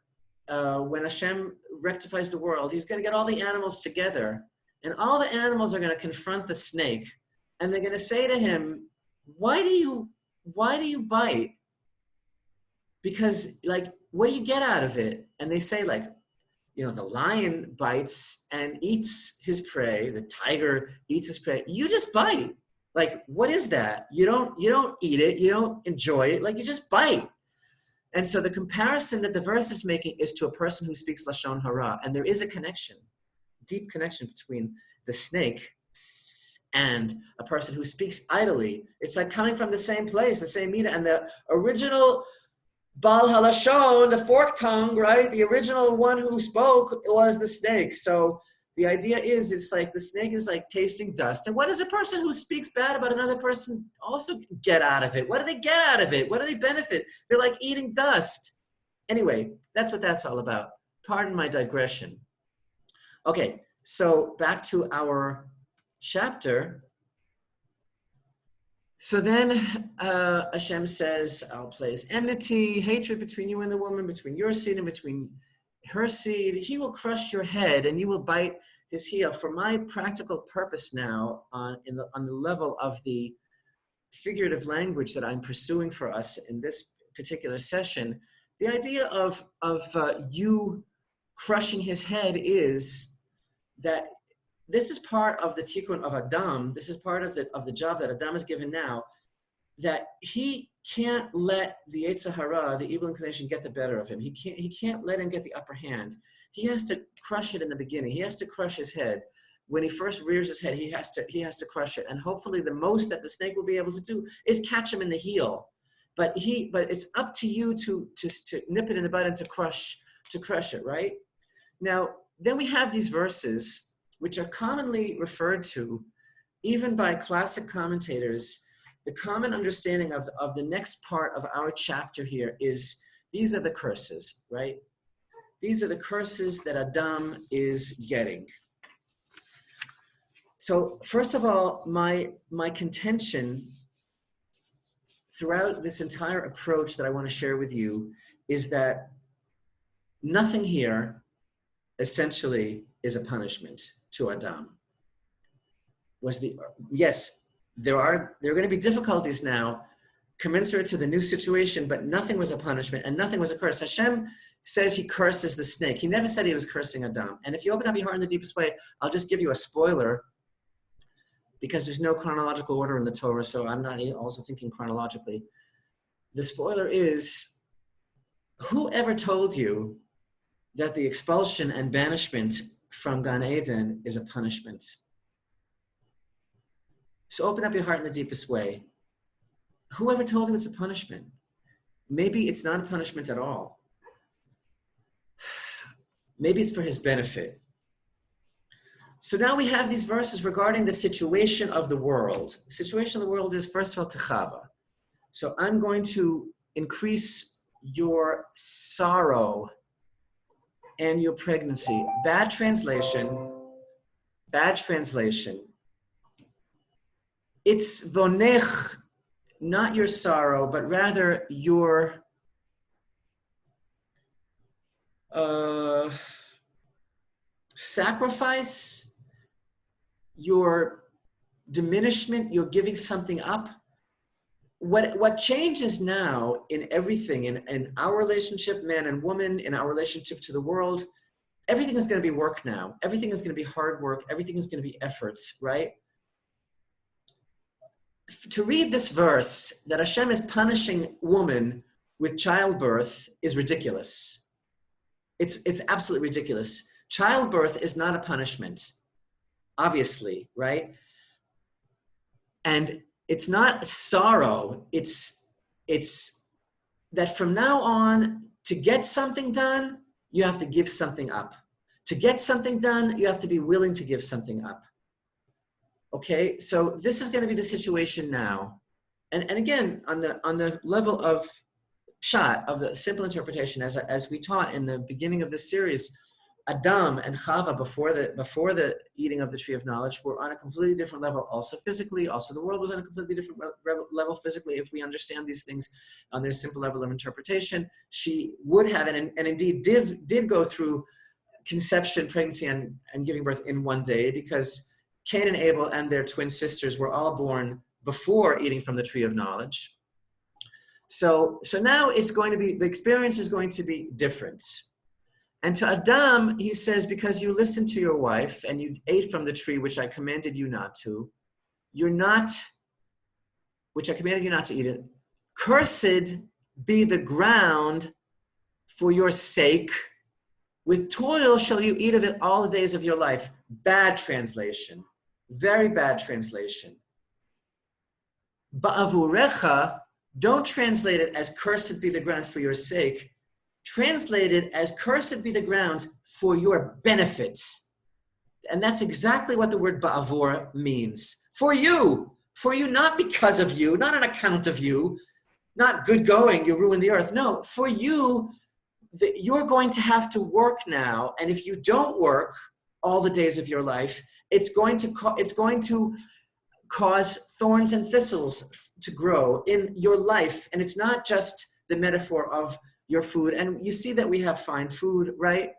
when Hashem rectifies the world, he's going to get all the animals together, and all the animals are going to confront the snake, and they're going to say to him, why do you bite? Because, what do you get out of it? And they say, the lion bites and eats his prey, the tiger eats his prey, you just bite. What is that? You don't eat it, you don't enjoy it, you just bite. And so the comparison that the verse is making is to a person who speaks lashon hara, and there is a connection, deep connection between the snake and a person who speaks idly. It's like coming from the same place, the same meter, and the original Baal Halashon, the forked tongue, right? The original one who spoke was the snake. So the idea is, it's like the snake is like tasting dust. And what does a person who speaks bad about another person also get out of it? What do they get out of it? What do they benefit? They're like eating dust. Anyway, that's what that's all about. Pardon my digression. Okay, so back to our chapter. So then Hashem says, I'll place enmity, hatred between you and the woman, between your seed and between her seed. He will crush your head and you will bite his heel. For my practical purpose now, on the level of the figurative language that I'm pursuing for us in this particular session, the idea of you crushing his head is that this is part of the tikkun of Adam. This is part of the job that Adam is given now, that he can't let the Yetzer Hara, the evil inclination, get the better of him. He can't let him get the upper hand. He has to crush it in the beginning. He has to crush his head. When he first rears his head, he has to crush it. And hopefully the most that the snake will be able to do is catch him in the heel. But it's up to you to nip it in the bud and to crush it, right? Now, then we have these verses which are commonly referred to, even by classic commentators. The common understanding of the next part of our chapter here is these are the curses, right? These are the curses that Adam is getting. So first of all, my contention throughout this entire approach that I want to share with you is that nothing here essentially is a punishment to Adam. Yes, there are going to be difficulties now commensurate to the new situation, but nothing was a punishment and nothing was a curse. Hashem says he curses the snake. He never said he was cursing Adam. And if you open up your heart in the deepest way, I'll just give you a spoiler, because there's no chronological order in the Torah, so I'm not also thinking chronologically. The spoiler is, whoever told you that the expulsion and banishment from Gan Eden is a punishment? So open up your heart in the deepest way. Whoever told you it's a punishment? Maybe it's not a punishment at all. Maybe it's for his benefit. So now we have these verses regarding the situation of the world. The situation of the world is, first of all, Techava. So I'm going to increase your sorrow and your pregnancy. Bad translation. It's vonech, not your sorrow, but rather your sacrifice, your diminishment, you're giving something up. What changes now in everything, in our relationship, man and woman, in our relationship to the world, everything is going to be work now. Everything is going to be hard work. Everything is going to be efforts, right? To read this verse that Hashem is punishing woman with childbirth is ridiculous. It's absolutely ridiculous. Childbirth is not a punishment, obviously, right? And it's not sorrow. It's that from now on, to get something done, you have to give something up. To get something done, you have to be willing to give something up. Okay, so this is going to be the situation now. And again, on the level of pshat, of the simple interpretation, as we taught in the beginning of this series, Adam and Chava, before the eating of the tree of knowledge, were on a completely different level, also physically. Also, the world was on a completely different level physically. If we understand these things on their simple level of interpretation, she would have, and indeed did go through conception, pregnancy, and giving birth in one day, because Cain and Abel and their twin sisters were all born before eating from the tree of knowledge. So now it's going to be, the experience is going to be different. And to Adam, he says, because you listened to your wife and you ate from the tree which I commanded you not to, which I commanded you not to eat it, cursed be the ground for your sake. With toil shall you eat of it all the days of your life. Bad translation. Very bad translation. Ba'avurecha, don't translate it as cursed be the ground for your sake. Translate it as cursed be the ground for your benefits. And that's exactly what the word ba'avur means. For you, not because of you, not on account of you, not good going, you ruin the earth. No, for you, you're going to have to work now. And if you don't work all the days of your life, it's going to cause thorns and thistles. to grow in your life. And it's not just the metaphor of your food. And you see that we have fine food, right?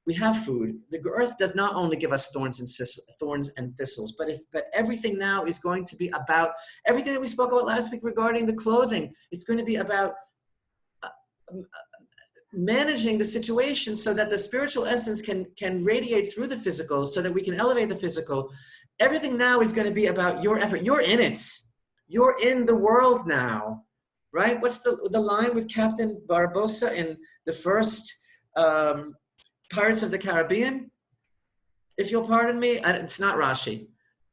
We have food. The earth does not only give us thorns and thistles, but everything now is going to be about everything that we spoke about last week regarding the clothing. It's going to be about managing the situation so that the spiritual essence can radiate through the physical, so that we can elevate the physical. Everything now is going to be about your effort. You're in it. You're in the world now, right? What's the line with Captain Barbosa in the first Pirates of the Caribbean? If you'll pardon me, it's not Rashi.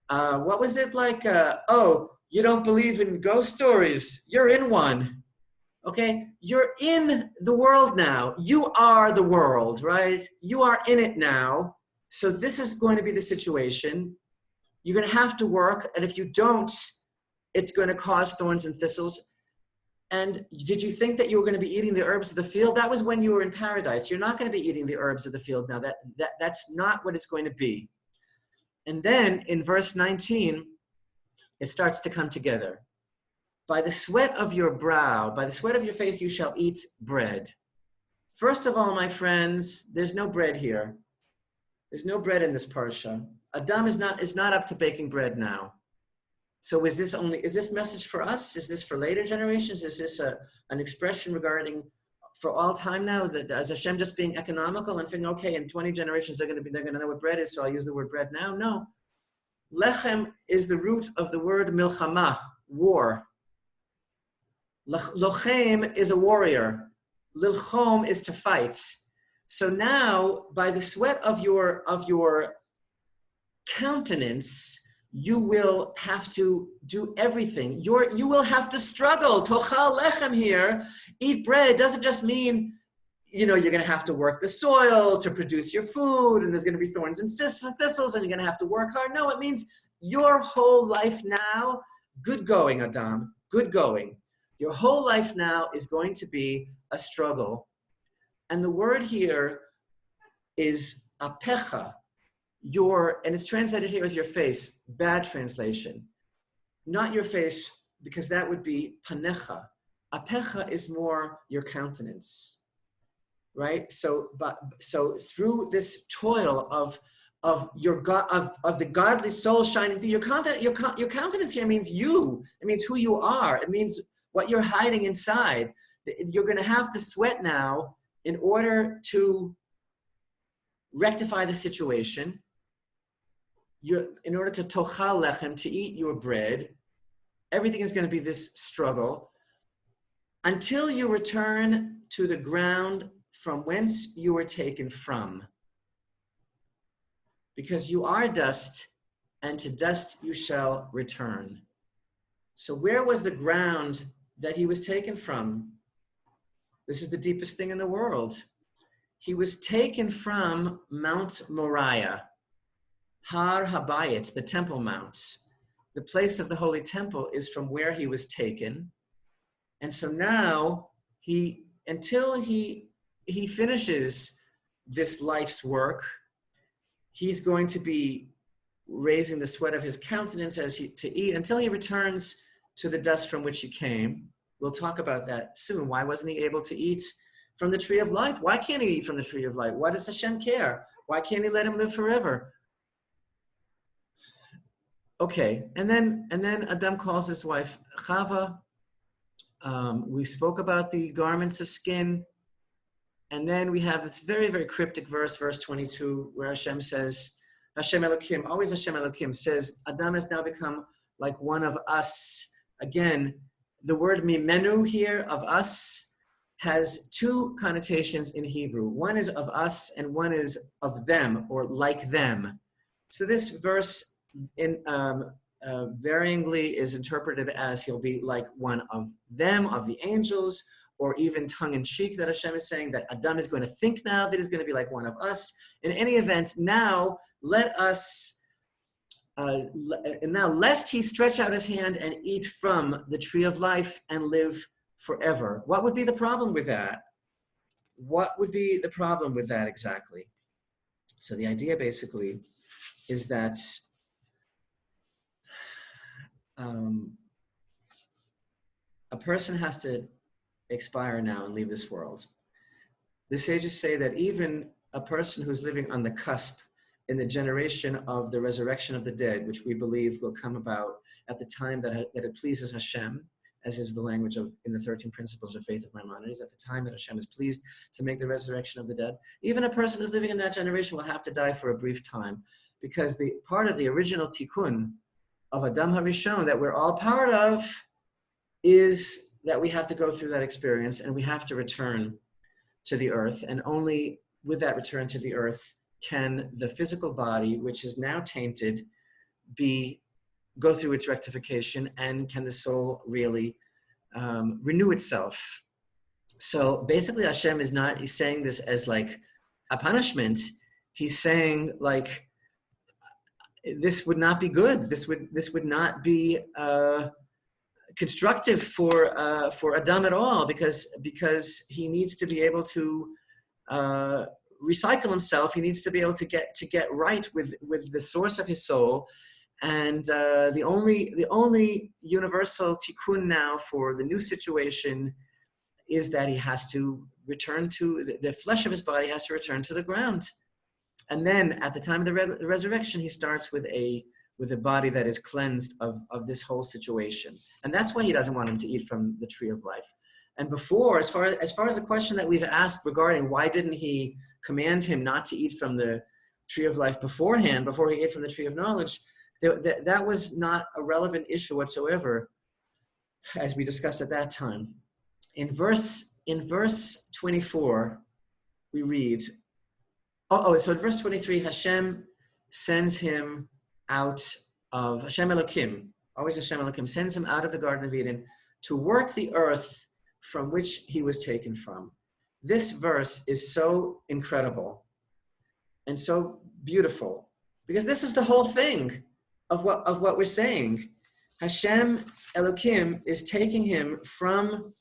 What was it like? Oh, you don't believe in ghost stories? You're in one. Okay, you're in the world now. You are the world, right? You are in it now. So this is going to be the situation. You're going to have to work, and if you don't, it's going to cause thorns and thistles. And did you think that you were going to be eating the herbs of the field? That was when you were in paradise. You're not going to be eating the herbs of the field now. That's not what it's going to be. And then in verse 19, it starts to come together. By the sweat of your brow, by the sweat of your face, you shall eat bread. First of all, my friends, there's no bread here. There's no bread in this parsha. Adam is not up to baking bread now. So is this message for us? Is this for later generations? Is this an expression regarding for all time now, that as Hashem just being economical and thinking, okay, in 20 generations they're going to know what bread is, so I'll use the word bread now? No. Lechem is the root of the word milchama, war. Lochem is a warrior. Lilchom is to fight. So now, by the sweat of your countenance, you will have to do everything. You will have to struggle. Tochal lechem here, eat bread, doesn't just mean, you're going to have to work the soil to produce your food, and there's going to be thorns and thistles, and you're going to have to work hard. No, it means your whole life now, good going, Adam, good going. Your whole life now is going to be a struggle. And the word here is apecha, and it's translated here as your face, bad translation. Not your face, because that would be panecha. Apecha is more your countenance, right? So through this toil of the godly soul shining through your countenance here means you. It means who you are. It means what you're hiding inside. You're going to have to sweat now in order to rectify the situation. In order to tochal lechem, to eat your bread, everything is going to be this struggle until you return to the ground from whence you were taken from. Because you are dust, and to dust you shall return. So where was the ground that he was taken from? This is the deepest thing in the world. He was taken from Mount Moriah, Har Habayit, the Temple Mount. The place of the Holy Temple is from where he was taken. And so now, until he finishes this life's work, he's going to be raising the sweat of his countenance to eat until he returns to the dust from which he came. We'll talk about that soon. Why wasn't he able to eat from the tree of life? Why can't he eat from the tree of life? Why does Hashem care? Why can't he let him live forever? Okay, and then Adam calls his wife Chava. We spoke about the garments of skin. And then we have this very, very cryptic verse 22, where Hashem says, Hashem Elokim, always Hashem Elokim, says, Adam has now become like one of us. Again, the word mimenu here, of us, has two connotations in Hebrew. One is of us, and one is of them, or like them. So this verse varyingly is interpreted as he'll be like one of them, of the angels, or even tongue-in-cheek that Hashem is saying that Adam is going to think now that he's going to be like one of us. In any event, now let us, now lest he stretch out his hand and eat from the tree of life and live forever. What would be the problem with that? What would be the problem with that exactly? So the idea basically is that a person has to expire now and leave this world. The sages say that even a person who's living on the cusp in the generation of the resurrection of the dead, which we believe will come about at the time that it pleases Hashem, as is the language of in the 13 principles of faith of Maimonides, at the time that Hashem is pleased to make the resurrection of the dead, even a person who's living in that generation will have to die for a brief time, because the part of the original tikkun of Adam HaRishon that we're all part of is that we have to go through that experience and we have to return to the earth, and only with that return to the earth can the physical body, which is now tainted, go through its rectification, and can the soul really renew itself. So basically Hashem he's saying this as like a punishment. He's saying like, this would not be good. This would not be constructive for Adam at all, because he needs to be able to recycle himself. He needs to be able to get right with the source of his soul. And the only universal tikkun now for the new situation is that he has to return to the flesh of his body has to return to the ground. And then at the time of the resurrection, he starts with a body that is cleansed of this whole situation. And that's why he doesn't want him to eat from the tree of life. And before, as far as the question that we've asked regarding why didn't he command him not to eat from the tree of life beforehand, before he ate from the tree of knowledge, that was not a relevant issue whatsoever, as we discussed at that time. In verse 24, we read, so in verse 23, Hashem sends him out of, Hashem Elokim, always Hashem Elokim, sends him out of the Garden of Eden to work the earth from which he was taken from. This verse is so incredible and so beautiful, because this is the whole thing of what we're saying. Hashem Elokim is taking him from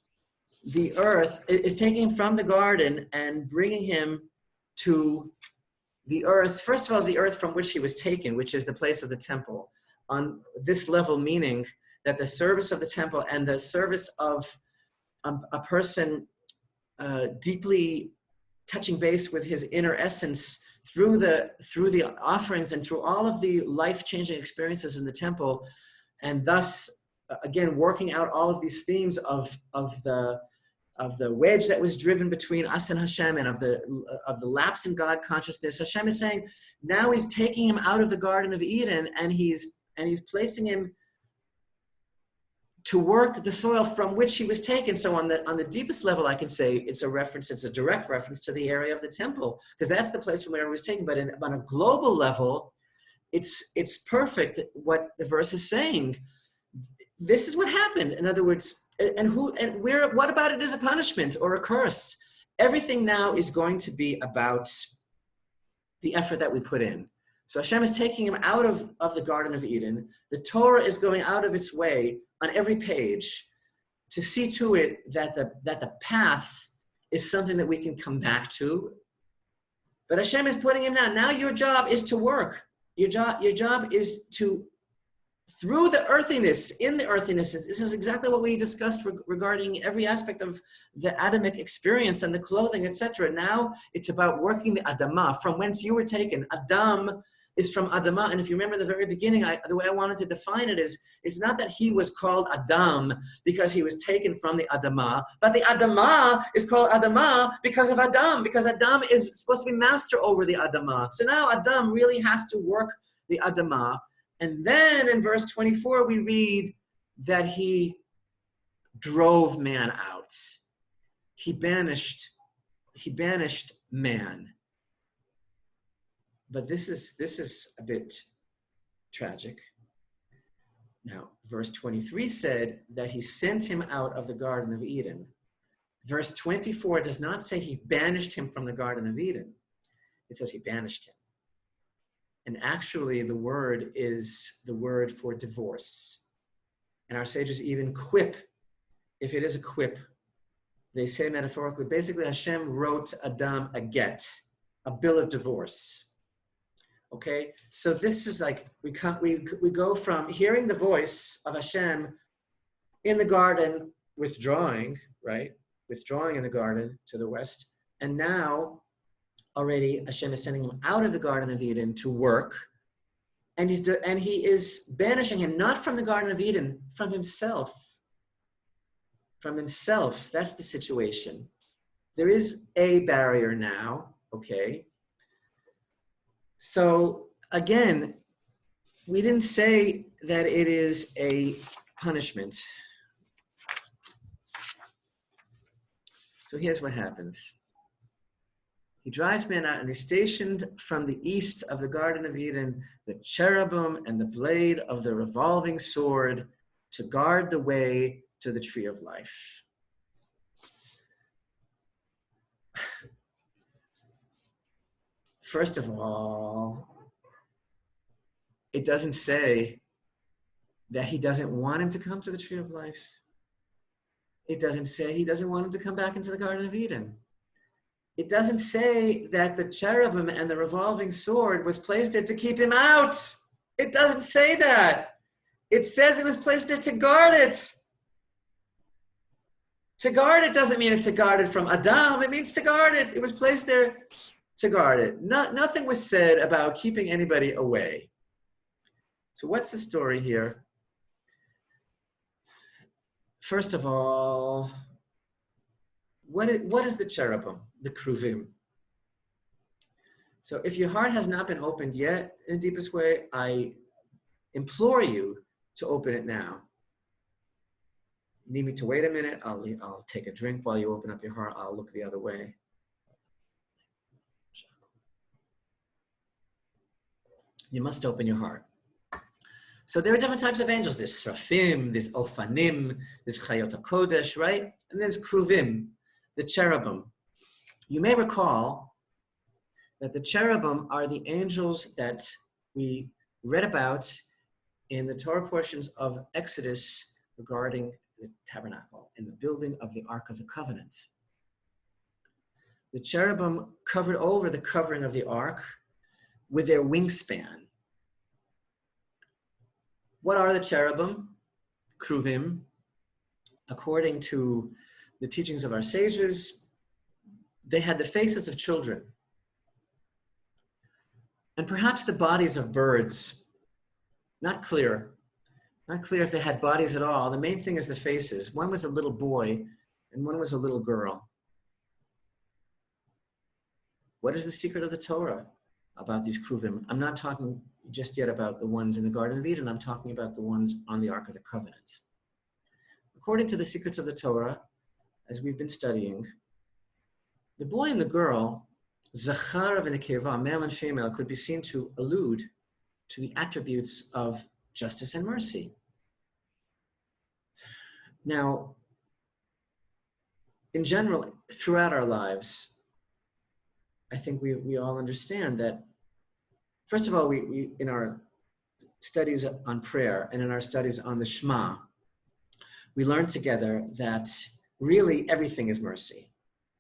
the earth, is taking him from the garden and bringing him to the earth. First of all, the earth from which he was taken, which is the place of the temple. On this level, meaning that the service of the temple and the service of a person deeply touching base with his inner essence through the offerings and through all of the life-changing experiences in the temple, and thus again working out all of these themes of the wedge that was driven between us and Hashem, and of the lapse in God consciousness. Hashem is saying now he's taking him out of the Garden of Eden, and he's placing him to work the soil from which he was taken. So on the deepest level, I can say it's a direct reference to the area of the temple, because that's the place from where he was taken. But on a global level, it's perfect what the verse is saying. This is what happened. In other words, what about it as a punishment or a curse? Everything now is going to be about the effort that we put in. So Hashem is taking him out of the Garden of Eden. The Torah is going out of its way on every page to see to it that the path is something that we can come back to. But Hashem is putting him down. Now your job is to work. Your job is to, through the earthiness, in the earthiness, this is exactly what we discussed regarding every aspect of the Adamic experience and the clothing, etc. Now it's about working the Adamah, from whence you were taken. Adam is from Adamah. And if you remember the very beginning, the way I wanted to define it is, it's not that he was called Adam because he was taken from the Adamah, but the Adamah is called Adamah because of Adam, because Adam is supposed to be master over the Adamah. So now Adam really has to work the Adamah. And then in verse 24, we read that he drove man out. He banished man. But this is a bit tragic. Now, verse 23 said that he sent him out of the Garden of Eden. Verse 24 does not say he banished him from the Garden of Eden. It says he banished him. And actually, the word is the word for divorce. And our sages even quip, if it is a quip, they say metaphorically, basically Hashem wrote Adam a get, a bill of divorce. Okay, so this is like, we go from hearing the voice of Hashem in the garden withdrawing, right? Withdrawing in the garden to the west. And now already Hashem is sending him out of the Garden of Eden to work. And he is banishing him not from the Garden of Eden, from himself. From himself. That's the situation. There is a barrier now, okay? So again, we didn't say that it is a punishment. So here's what happens. He drives man out, and he stationed from the east of the Garden of Eden the cherubim and the blade of the revolving sword to guard the way to the tree of life. First of all, it doesn't say that he doesn't want him to come to the tree of life. It doesn't say he doesn't want him to come back into the Garden of Eden. It doesn't say that the cherubim and the revolving sword was placed there to keep him out. It doesn't say that. It says it was placed there to guard it. To guard it doesn't mean it's to guard it from Adam. It means to guard it. It was placed there to guard it. Nothing was said about keeping anybody away. So what's the story here? First of all, what is the cherubim, the kruvim? So if your heart has not been opened yet in the deepest way, I implore you to open it now. You need me to wait a minute? I'll take a drink while you open up your heart. I'll look the other way. You must open your heart. So there are different types of angels. There's seraphim, there's ofanim, there's chayot HaKodesh, right? And there's kruvim, the cherubim. You may recall that the cherubim are the angels that we read about in the Torah portions of Exodus regarding the tabernacle and the building of the Ark of the Covenant. The cherubim covered over the covering of the Ark with their wingspan. What are the cherubim? Kruvim. According to the teachings of our sages, they had the faces of children and perhaps the bodies of birds. Not clear if they had bodies at all. The main thing is the faces. One was a little boy and one was a little girl. What is the secret of the Torah about these kruvim? I'm not talking just yet about the ones in the Garden of Eden. I'm talking about the ones on the Ark of the Covenant. According to the secrets of the Torah, as we've been studying, the boy and the girl, zachar and nekeva, male and female, could be seen to allude to the attributes of justice and mercy. Now, in general, throughout our lives, I think we all understand that, first of all, we in our studies on prayer and in our studies on the Shema, we learned together that really everything is mercy.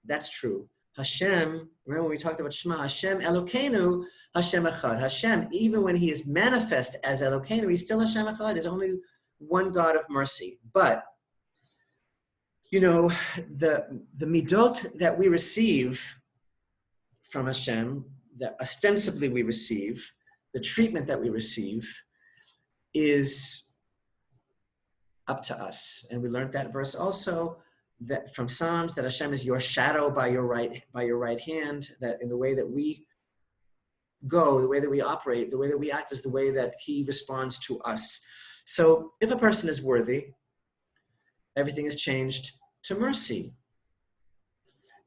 That's true. Hashem, remember when we talked about Shema, Hashem Elokeinu, Hashem Echad. Hashem, even when he is manifest as Elokeinu, he's still Hashem Echad. There's only one God of mercy. But, you know, the midot that we receive from Hashem, that ostensibly we receive, the treatment that we receive, is up to us. And we learned that verse also, that from Psalms, that Hashem is your shadow by your right hand, that in the way that we go, the way that we operate, the way that we act is the way that he responds to us. So if a person is worthy, everything is changed to mercy.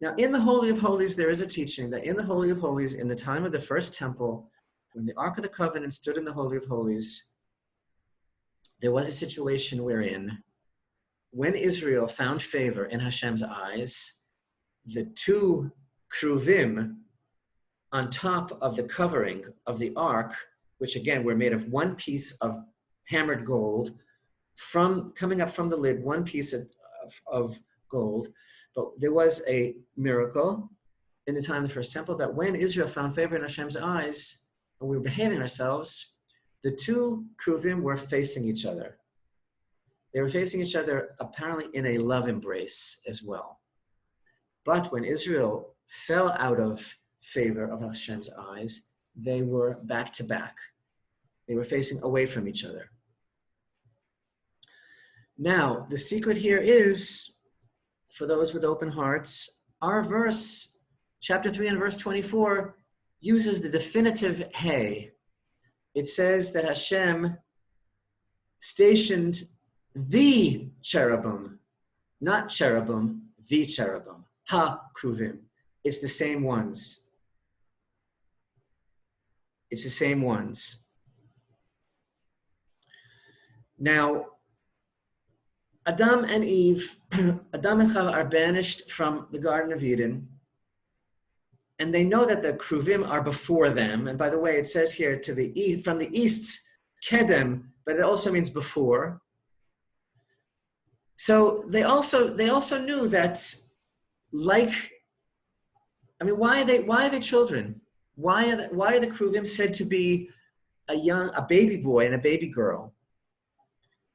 Now, in the Holy of Holies, there is a teaching that in the Holy of Holies, in the time of the first temple, when the Ark of the Covenant stood in the Holy of Holies, there was a situation wherein, when Israel found favor in Hashem's eyes, the two kruvim on top of the covering of the ark, which again were made of one piece of hammered gold, coming up from the lid, one piece of gold. But there was a miracle in the time of the first temple that when Israel found favor in Hashem's eyes, and we were behaving ourselves, the two kruvim were facing each other. They were facing each other apparently in a love embrace as well. But when Israel fell out of favor of Hashem's eyes, they were back to back. They were facing away from each other. Now, the secret here is, for those with open hearts, our verse, chapter 3 and verse 24, uses the definitive hey. It says that Hashem stationed the cherubim, not cherubim, the cherubim, ha-kruvim. It's the same ones. It's the same ones. Now, Adam and Eve, Adam and Chava are banished from the Garden of Eden, and they know that the kruvim are before them. And by the way, it says here to the east, from the east, kedem, but it also means before. So they also knew that, why are they children? Why are the kruvim said to be a baby boy and a baby girl?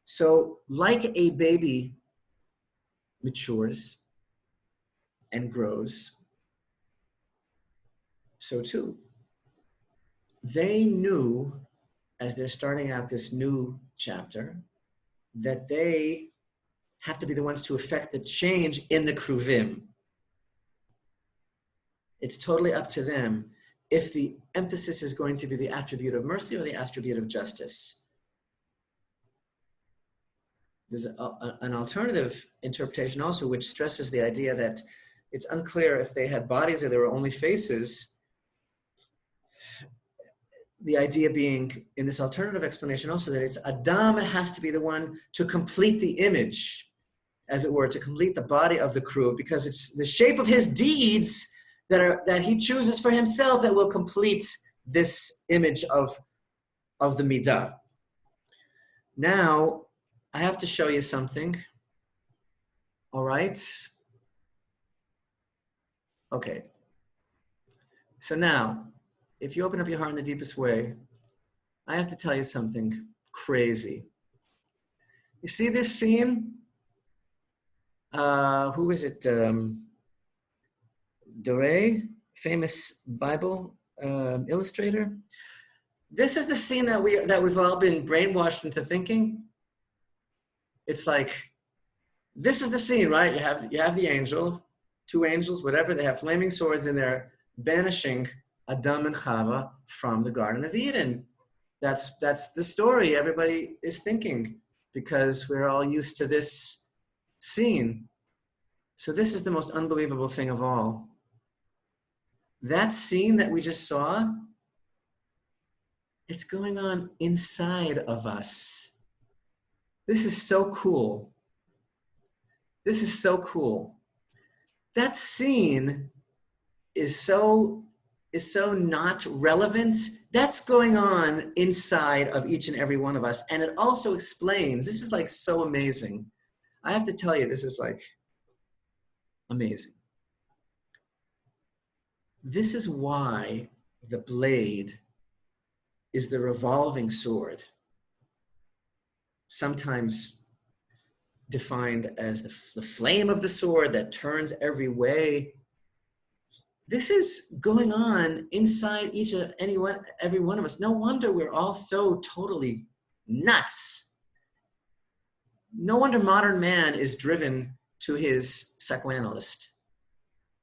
So like a baby matures and grows, so too, they knew, as they're starting out this new chapter, that they have to be the ones to effect the change in the kruvim. It's totally up to them if the emphasis is going to be the attribute of mercy or the attribute of justice. There's an alternative interpretation also, which stresses the idea that it's unclear if they had bodies or they were only faces. The idea being, in this alternative explanation also, that it's Adam has to be the one to complete the image, as it were, to complete the body of the crew, because it's the shape of his deeds that he chooses for himself that will complete this image of the midah. Now, I have to show you something. All right? Okay. So now, if you open up your heart in the deepest way, I have to tell you something crazy. You see this scene? Who is it? Doré, famous Bible illustrator. This is the scene that we've all been brainwashed into thinking. It's like, this is the scene, right? You have the angel, two angels, whatever. They have flaming swords and they're banishing Adam and Chava from the Garden of Eden. That's the story everybody is thinking, because we're all used to this scene. So this is the most unbelievable thing of all. That scene that we just saw, it's going on inside of us. This is so cool. This is so cool. That scene is so not relevant. That's going on inside of each and every one of us. And it also explains, this is like so amazing. I have to tell you, this is like amazing. This is why the blade is the revolving sword, sometimes defined as the flame of the sword that turns every way. This is going on inside every one of us. No wonder we're all so totally nuts. No wonder modern man is driven to his psychoanalyst,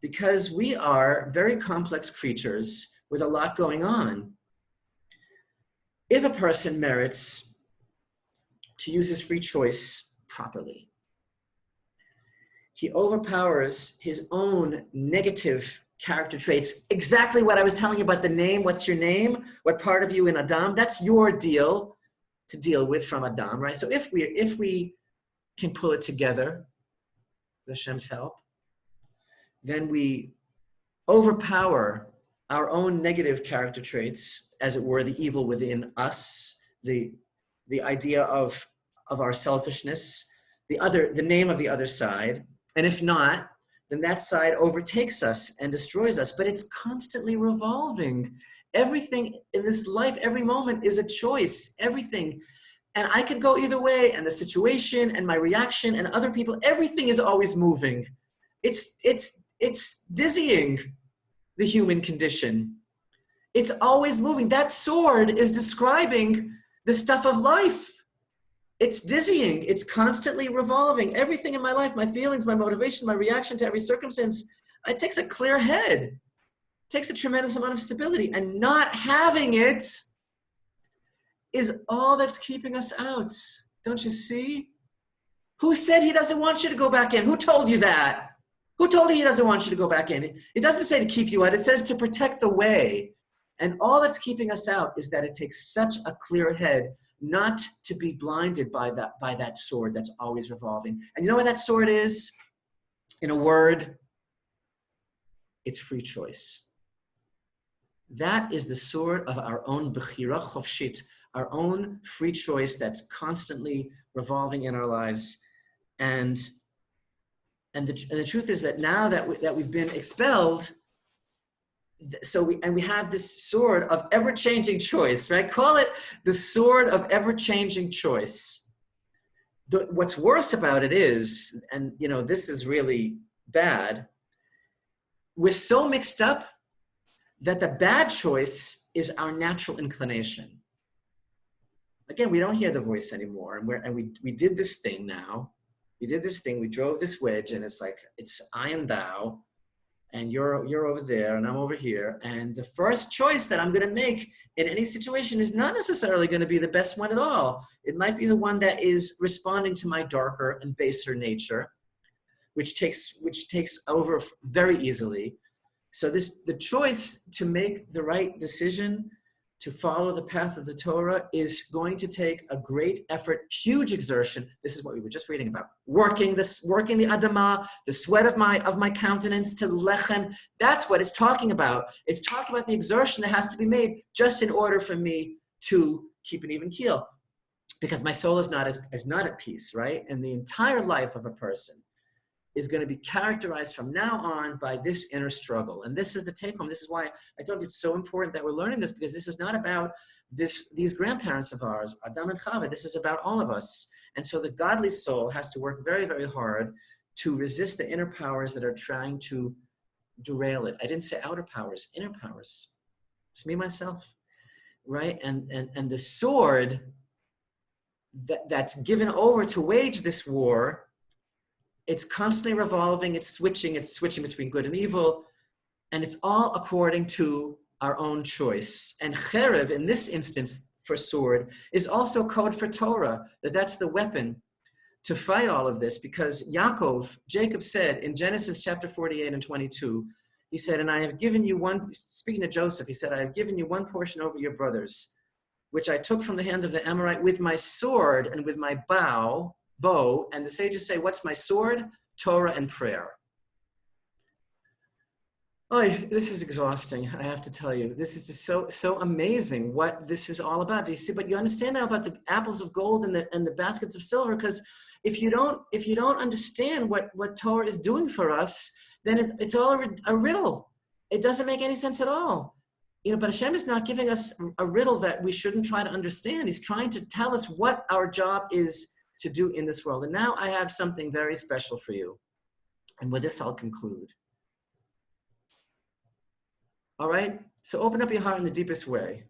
because we are very complex creatures with a lot going on. If a person merits to use his free choice properly, he overpowers his own negative character traits. Exactly what I was telling you about the name. What's your name? What part of you in Adam? That's your deal to deal with from Adam, right? So if we can pull it together with Hashem's help, then we overpower our own negative character traits, as it were, the evil within us, the idea of our selfishness, the name of the other side. And if not, then that side overtakes us and destroys us. But it's constantly revolving. Everything in this life, every moment is a choice. Everything. And I could go either way, and the situation and my reaction and other people, everything is always moving. It's dizzying, the human condition. It's always moving. That sword is describing the stuff of life. It's dizzying. It's constantly revolving. Everything in my life, my feelings, my motivation, my reaction to every circumstance, it takes a clear head. It takes a tremendous amount of stability. And not having it is all that's keeping us out. Don't you see? Who said he doesn't want you to go back in? Who told you that? Who told you he doesn't want you to go back in? It doesn't say to keep you out. It says to protect the way. And all that's keeping us out is that it takes such a clear head not to be blinded by that sword that's always revolving. And you know what that sword is? In a word, it's free choice. That is the sword of our own bechira chofshit, our own free choice that's constantly revolving in our lives. And the truth is that now that we've been expelled, so we have this sword of ever-changing choice, right? Call it the sword of ever-changing choice. What's worse about it is, and this is really bad, we're so mixed up that the bad choice is our natural inclination. Again, we don't hear the voice anymore, and we did this thing now. We did this thing, we drove this wedge, and it's like, it's I and thou, and you're over there, and I'm over here, and the first choice that I'm gonna make in any situation is not necessarily gonna be the best one at all. It might be the one that is responding to my darker and baser nature, which takes over very easily. So the choice to make the right decision, to follow the path of the Torah, is going to take a great effort, huge exertion. This is what we were just reading about. Working the adamah, the sweat of my countenance to lechem. That's what it's talking about. It's talking about the exertion that has to be made just in order for me to keep an even keel. Because my soul is not at peace, right? And the entire life of a person is going to be characterized from now on by this inner struggle. And this is the take home. This is why I told you it's so important that we're learning this, because this is not about these grandparents of ours, Adam and Chava. This is about all of us. And so the godly soul has to work very, very hard to resist the inner powers that are trying to derail it. I didn't say outer powers, inner powers. It's me, myself, right? And the sword that's given over to wage this war, it's constantly revolving, it's switching between good and evil, and it's all according to our own choice. And cherev, in this instance for sword, is also code for Torah, that's the weapon to fight all of this, because Jacob said in Genesis chapter 48 and 22, he said, and I have given you one, speaking to Joseph, he said, I have given you one portion over your brothers, which I took from the hand of the Amorite with my sword and with my bow, and the sages say, what's my sword? Torah and prayer. Oh, this is exhausting, I have to tell you. This is just so amazing what this is all about. Do you see? But you understand now about the apples of gold and the baskets of silver, because if you don't understand what Torah is doing for us, then it's all a riddle. It doesn't make any sense at all. But Hashem is not giving us a riddle that we shouldn't try to understand. He's trying to tell us what our job is to do in this world. And now I have something very special for you. And with this, I'll conclude. All right? So open up your heart in the deepest way.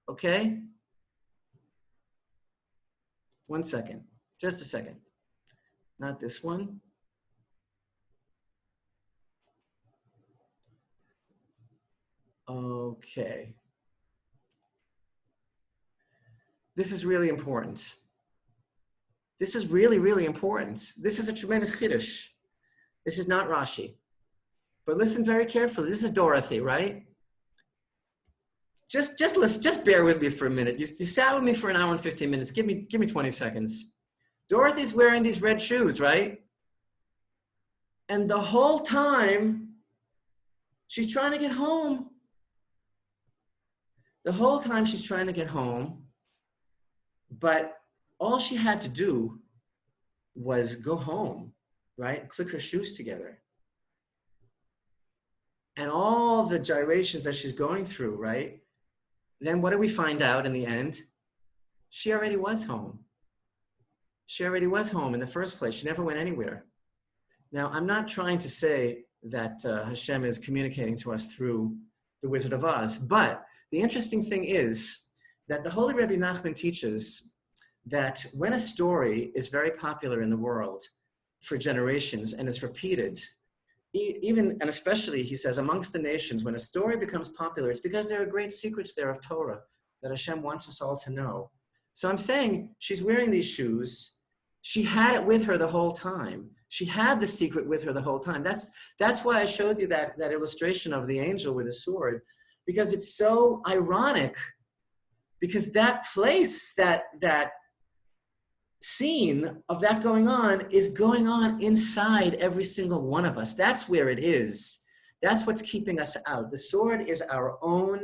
Okay? 1 second. Just a second. Not this one. Okay. This is really important. This is really, really important. This is a tremendous chiddush. This is not Rashi. But listen very carefully. This is Dorothy, right? Just listen, just bear with me for a minute. You sat with me for an hour and 15 minutes. Give me 20 seconds. Dorothy's wearing these red shoes, right? And the whole time, she's trying to get home. The whole time she's trying to get home, but all she had to do was go home, right? Click her shoes together. And all the gyrations that she's going through, right? Then what do we find out in the end? she already was home. She already was home in the first place. She never went anywhere. Now, I'm not trying to say that Hashem is communicating to us through the Wizard of Oz, but the interesting thing is that the Holy Rebbe Nachman teaches that when a story is very popular in the world for generations and is repeated, even and especially, he says, amongst the nations, when a story becomes popular, it's because there are great secrets there of Torah that Hashem wants us all to know. So I'm saying she's wearing these shoes. She had it with her the whole time. She had the secret with her the whole time. That's why I showed you that illustration of the angel with a sword, because it's so ironic, because that place, that scene of that going on is going on inside every single one of us. That's where it is. That's what's keeping us out. The sword is our own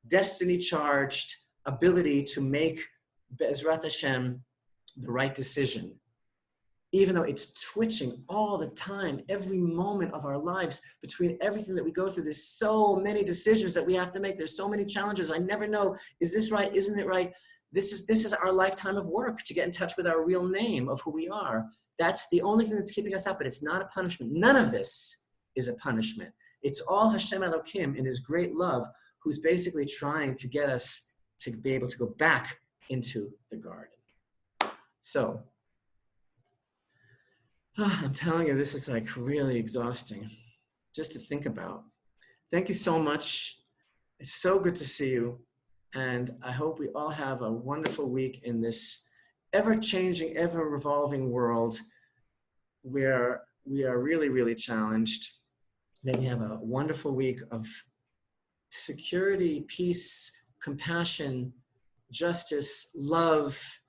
destiny-charged ability to make Be'ezrat Hashem the right decision. Even though it's twitching all the time, every moment of our lives, between everything that we go through, there's so many decisions that we have to make. There's so many challenges. I never know, is this right? Isn't it right? This is our lifetime of work to get in touch with our real name of who we are. That's the only thing that's keeping us up, but it's not a punishment. None of this is a punishment. It's all Hashem Elokim in his great love, who's basically trying to get us to be able to go back into the garden. So, I'm telling you, this is like really exhausting just to think about. Thank you so much. It's so good to see you. And I hope we all have a wonderful week in this ever-changing, ever-revolving world where we are really, really challenged. That we have a wonderful week of security, peace, compassion, justice, love,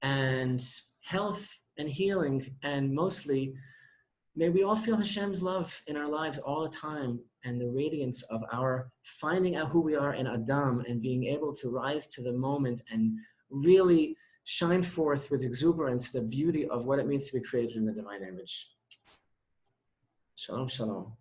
and health and healing. And mostly, may we all feel Hashem's love in our lives all the time, and the radiance of our finding out who we are in Adam and being able to rise to the moment and really shine forth with exuberance the beauty of what it means to be created in the divine image. Shalom, shalom.